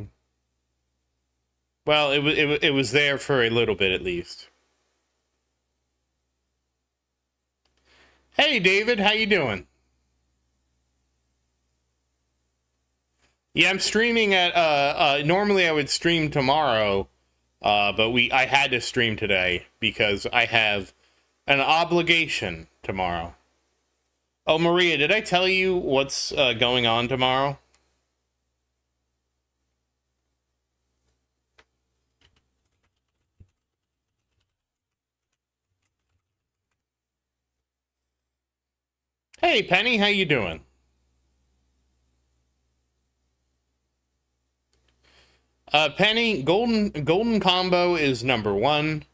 Well, it was there for a little bit at least. Hey, David, how you doing? Yeah, I'm streaming at, normally I would stream tomorrow, but I had to stream today because I have an obligation tomorrow. Oh, Maria, did I tell you what's going on tomorrow? Hey, Penny, how you doing? Penny, golden combo is number 1.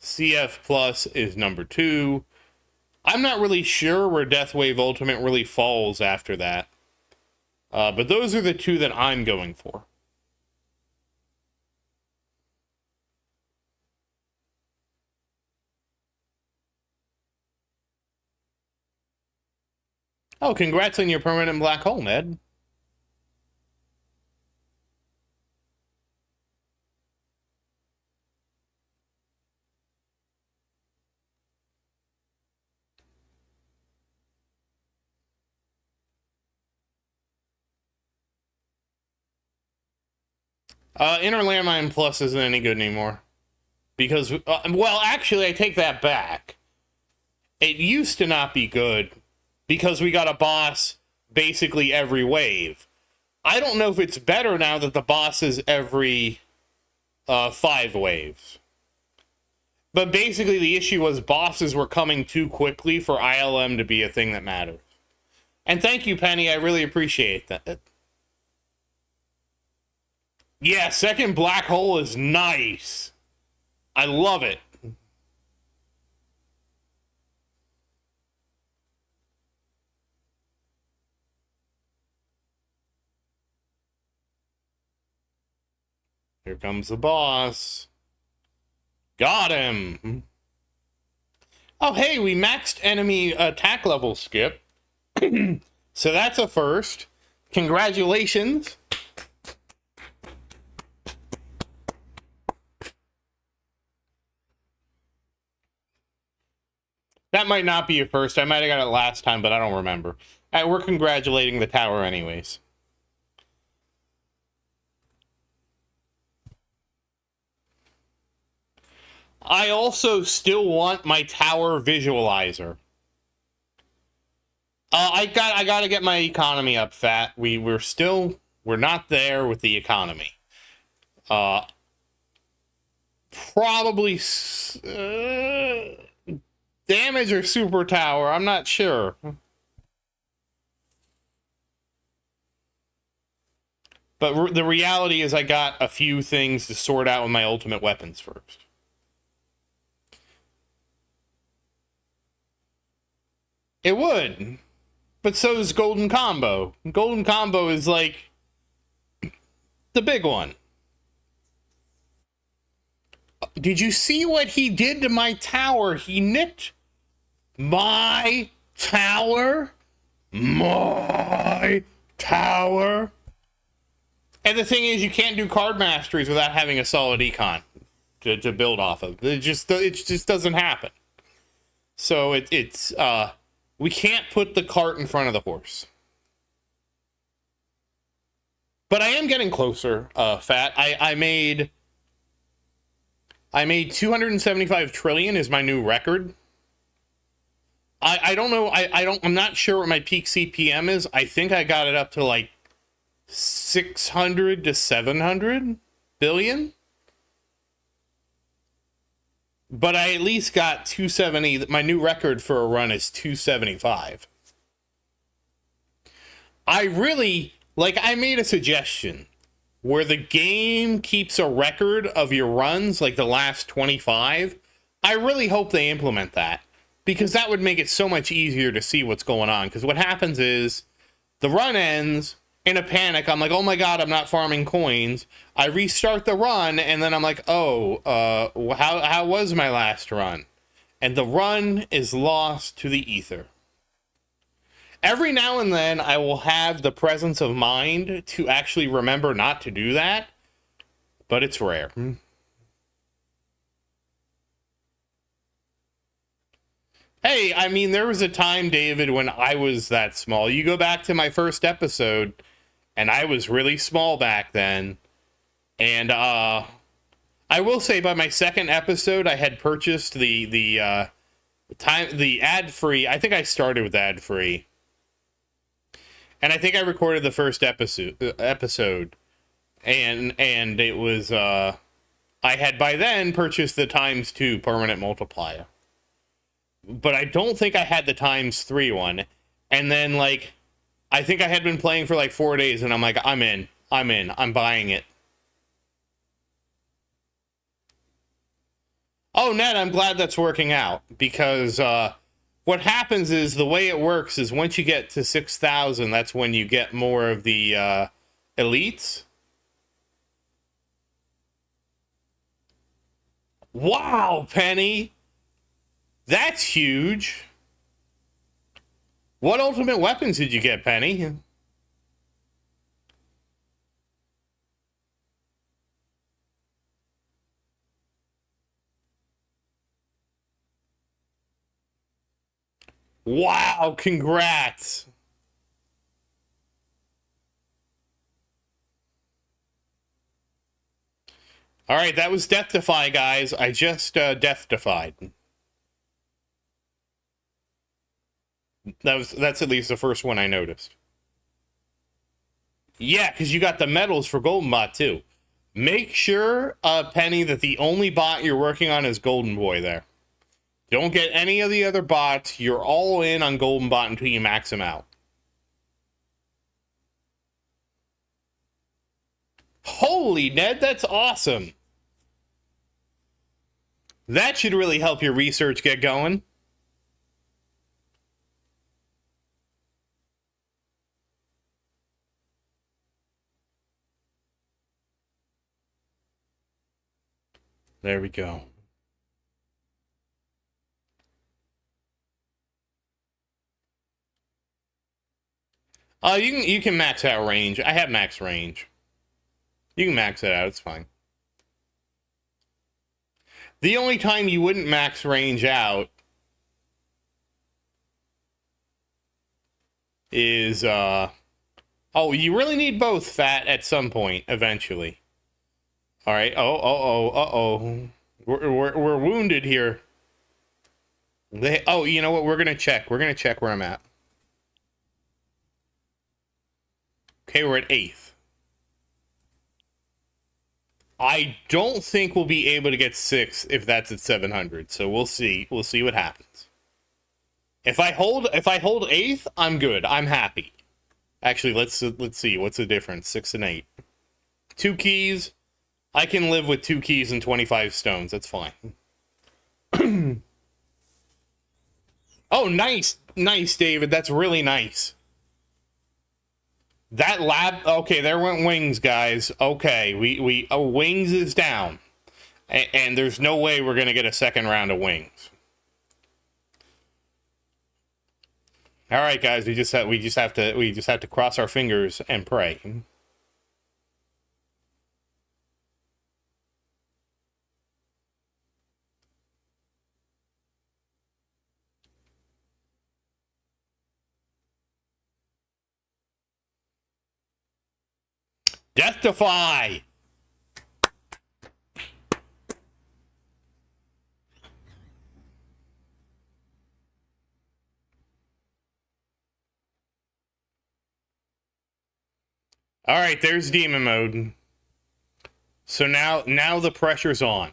CF Plus is number 2. I'm not really sure where Deathwave Ultimate really falls after that. But those are the 2 that I'm going for. Oh, congrats on your permanent black hole, Ned. Inner Landmine Plus isn't any good anymore. Because, well, actually, I take that back. It used to not be good because we got a boss basically every wave. I don't know if it's better now that the boss is every 5 waves. But basically, the issue was bosses were coming too quickly for ILM to be a thing that matters. And thank you, Penny. I really appreciate that. Yeah, second black hole is nice. I love it. Here comes the boss. Got him. Oh, hey, we maxed enemy attack level, Skip. So that's a first. Congratulations. That might not be a first. I might have got it last time, but I don't remember. We're congratulating the tower anyways. I also still want my tower visualizer. I got to get my economy up, Fat. We're not there with the economy. Probably damage or super tower. I'm not sure. But the reality is I got a few things to sort out with my ultimate weapons first. It would. But so is Golden Combo. Golden Combo is like the big one. Did you see what he did to my tower? He nicked my tower. My tower. And the thing is, you can't do card masteries without having a solid econ to build off of. It just doesn't happen. So we can't put the cart in front of the horse. But I am getting closer, Fat. I made 275 trillion is my new record. I don't know. I'm not sure what my peak CPM is. I think I got it up to like 600 to 700 billion. But I at least got 270. My new record for a run is 275. I made a suggestion where the game keeps a record of your runs, like the last 25. I really hope they implement that, because that would make it so much easier to see what's going on. Because what happens is the run ends. In a panic, I'm like, oh my god, I'm not farming coins. I restart the run, and then I'm like, how was my last run? And the run is lost to the ether. Every now and then, I will have the presence of mind to actually remember not to do that, but it's rare. Hey, I mean, there was a time, David, when I was that small. You go back to my first episode, and I was really small back then. And I will say, by my second episode, I had purchased the ad-free. I think I started with ad-free, and I think I recorded the first episode, and it was I had by then purchased the ×2 permanent multiplier, but I don't think I had the ×3 one. And then I think I had been playing for like 4 days, and I'm like, I'm in, I'm buying it. Oh, Ned, I'm glad that's working out, because what happens is, the way it works is, once you get to 6,000, that's when you get more of the elites. Wow, Penny! That's huge! What ultimate weapons did you get, Penny? Wow, congrats. All right, that was Death-defy, guys. I just Death-defied. That's at least the first one I noticed. Yeah, because you got the medals for Golden Bot, too. Make sure, Penny, that the only bot you're working on is Golden Boy there. Don't get any of the other bots. You're all in on Golden Bot until you max him out. Holy Ned, that's awesome. That should really help your research get going. There we go. You can max out range. I have max range. You can max it out. It's fine. The only time you wouldn't max range out is oh, you really need both fat at some point eventually. All right. Oh. We're wounded here. Oh, you know what? We're gonna check. We're gonna check where I'm at. Okay, we're at 8th. I don't think we'll be able to get 6th if that's at 700. So we'll see. We'll see what happens. If I hold 8th, I'm good. I'm happy. Actually, let's see. What's the difference? 6 and 8. 2 keys. I can live with 2 keys and 25 stones. That's fine. Oh, nice. Nice, David. That's really nice. That lab... Okay, there went wings, guys. Okay, wings is down. And there's no way we're going to get a second round of wings. All right, guys. We just have to cross our fingers and pray. Death-defy! All right, there's demon mode. So now the pressure's on.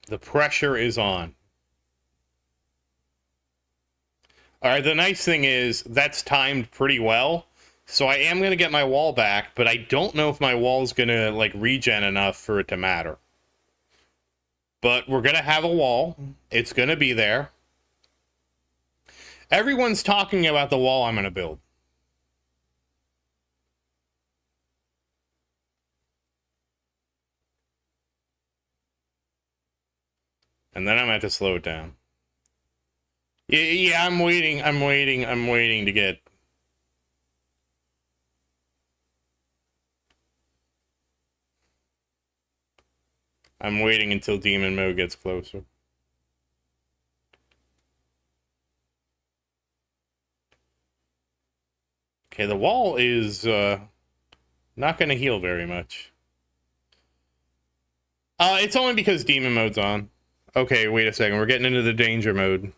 The pressure is on. All right, the nice thing is that's timed pretty well. So I am going to get my wall back, but I don't know if my wall's going to, like, regen enough for it to matter. But we're going to have a wall. It's going to be there. Everyone's talking about the wall I'm going to build. And then I'm going to have to slow it down. Yeah, I'm waiting to get... I'm waiting until demon mode gets closer. Okay, the wall is not going to heal very much. It's only because demon mode's on. Okay, wait a second. We're getting into the danger mode.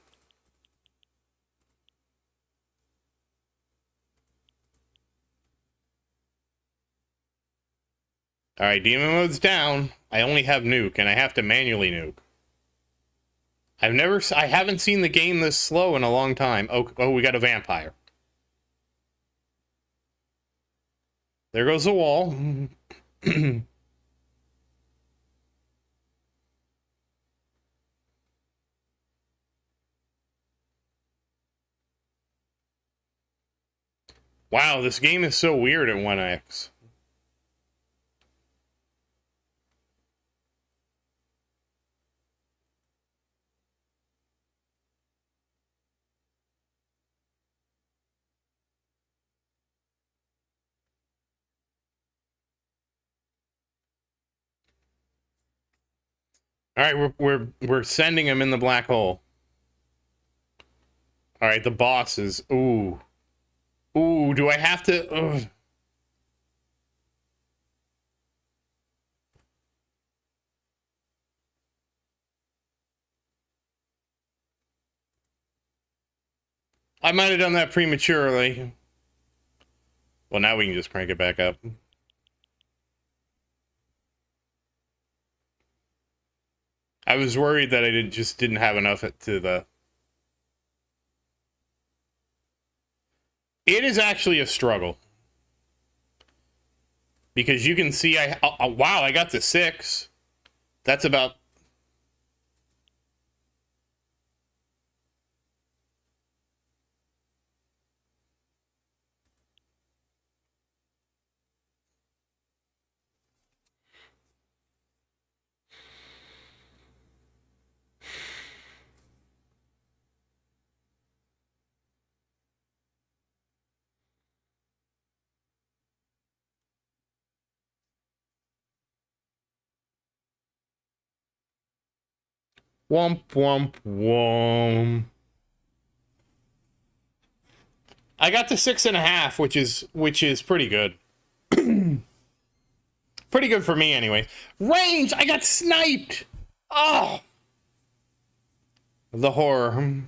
Alright, demon mode's down. I only have nuke, and I have to manually nuke. I haven't seen the game this slow in a long time. Oh, we got a vampire. There goes the wall. Wow, this game is so weird at 1x. All right, we're sending him in the black hole. All right, the bosses. Ooh. Ooh, do I have to... Ugh. I might have done that prematurely. Well, now we can just crank it back up. I was worried that I just didn't have enough to the... It is actually a struggle. Because you can see, wow, I got to 6. That's about... Womp, womp, womp. I got to 6.5, which is pretty good. Pretty good for me, anyway. Range! I got sniped! Oh! The horror.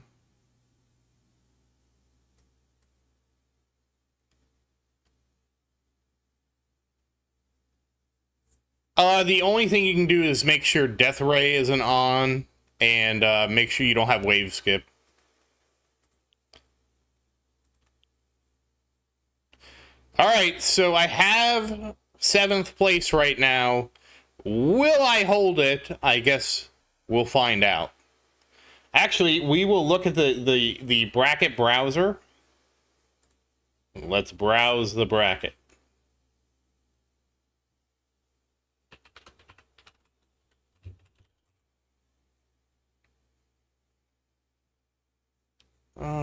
The only thing you can do is make sure Death Ray isn't on, and make sure you don't have wave skip. Alright, so I have 7th place right now. Will I hold it? I guess we'll find out. Actually, we will look at the bracket browser. Let's browse the bracket.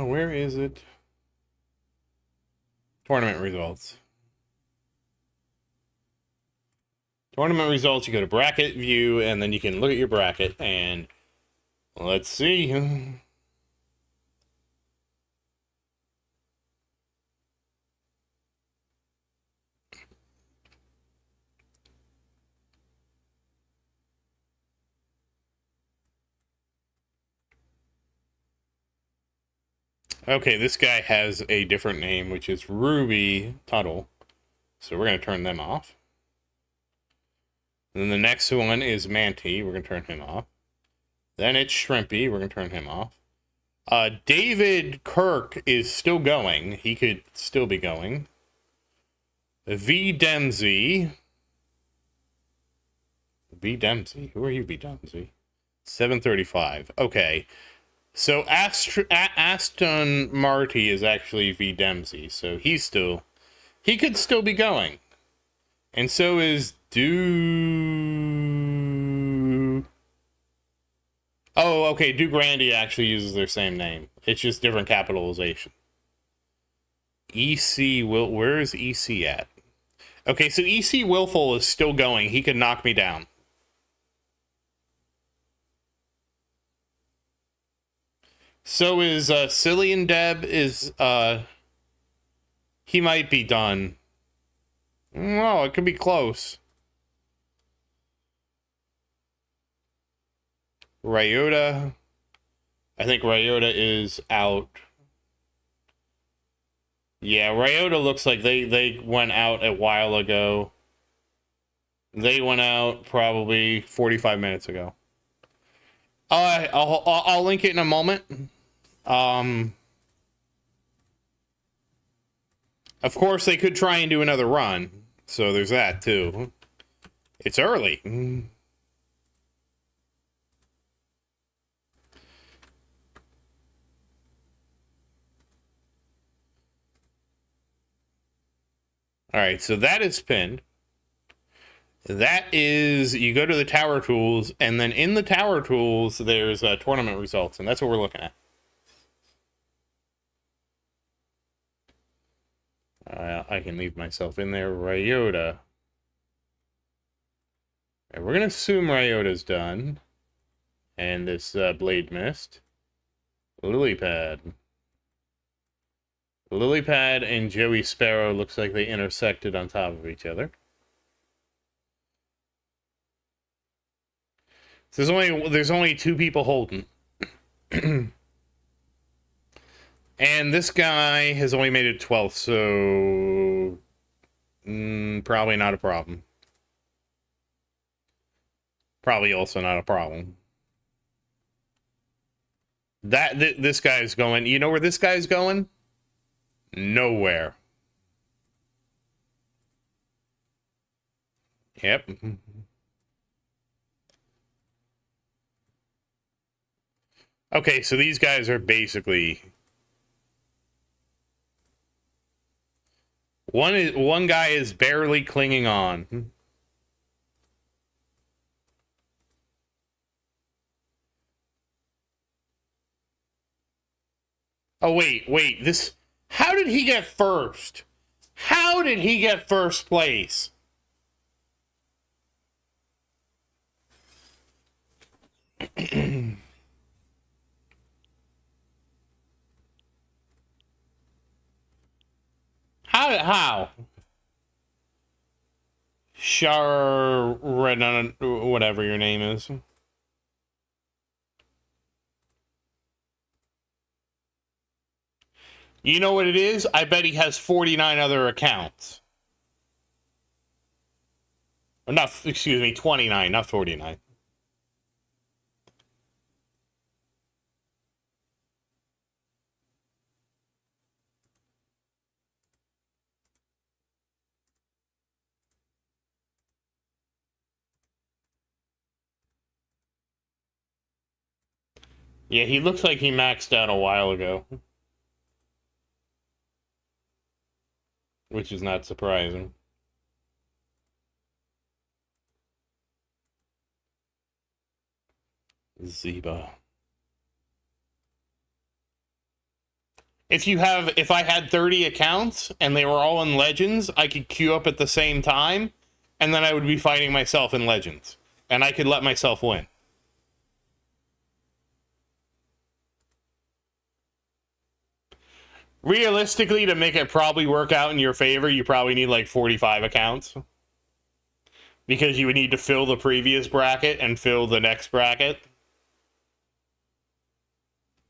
Where is it? Tournament results. Tournament results, you go to bracket view, and then you can look at your bracket, and let's see. Okay, this guy has a different name, which is Ruby Tuttle. So we're going to turn them off. Then the next one is Manti. We're going to turn him off. Then it's Shrimpy. We're going to turn him off. David Kirk is still going. He could still be going. V Dempsey. V Dempsey? Who are you, V Dempsey? 735. Okay. So Aston Marty is actually V Dempsey. So he could still be going. And so is Oh, okay, Duke Randy actually uses their same name. It's just different capitalization. Where is EC at? Okay, so EC Willful is still going. He could knock me down. So is Cillian Deb is he might be done. Well, it could be close. Ryota. I think Ryota is out. Yeah, Ryota looks like they went out a while ago. They went out probably 45 minutes ago. I'll link it in a moment. Of course, they could try and do another run. So there's that, too. It's early. All right, so that is pinned. That is, you go to the tower tools, and then in the tower tools, there's tournament results, and that's what we're looking at. I can leave myself in there. Ryota. And we're going to assume Ryota's done. And this blade mist. Lily pad. Lily pad and Joey Sparrow looks like they intersected on top of each other. So there's only 2 people holding. And this guy has only made it 12th, so probably not a problem. Probably also not a problem. This guy's going. You know where this guy's going? Nowhere. Yep. Okay, so these guys are basically one guy is barely clinging on. Oh wait, this how did he get first? How did he get first place? How? Whatever your name is. You know what it is? I bet he has 49 other accounts. Or not, excuse me, 29, not 49. Yeah, he looks like he maxed out a while ago. Which is not surprising. Zeba. If I had 30 accounts and they were all in Legends, I could queue up at the same time, and then I would be fighting myself in Legends. And I could let myself win. Realistically, to make it probably work out in your favor, you probably need like 45 accounts. Because you would need to fill the previous bracket and fill the next bracket.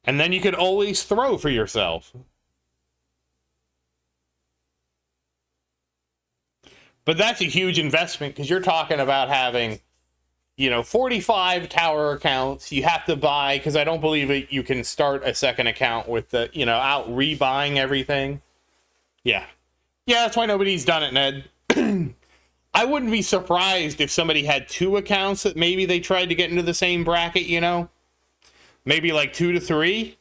And then you could always throw for yourself. But that's a huge investment because you're talking about having, 45 tower accounts. You have to buy, because I don't believe it, you can start a second account with the, out rebuying everything. Yeah. Yeah, that's why nobody's done it, Ned. I wouldn't be surprised if somebody had 2 accounts that maybe they tried to get into the same bracket, Maybe like 2 to 3.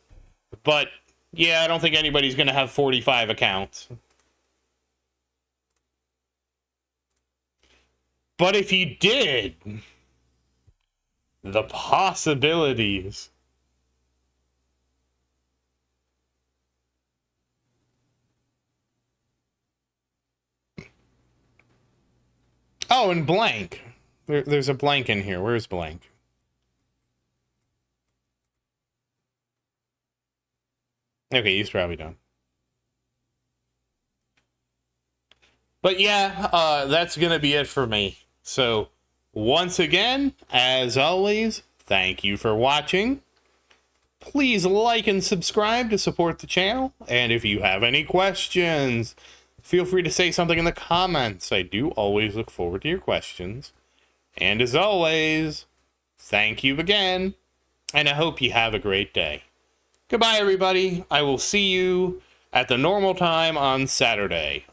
But, yeah, I don't think anybody's going to have 45 accounts. But if you did, the possibilities. Oh, and blank. There's a blank in here. Where's blank? Okay, he's probably done. But yeah, that's going to be it for me. So, once again, as always, thank you for watching. Please like and subscribe to support the channel. And if you have any questions, feel free to say something in the comments. I do always look forward to your questions. And as always, thank you again. And I hope you have a great day. Goodbye, everybody. I will see you at the normal time on Saturday.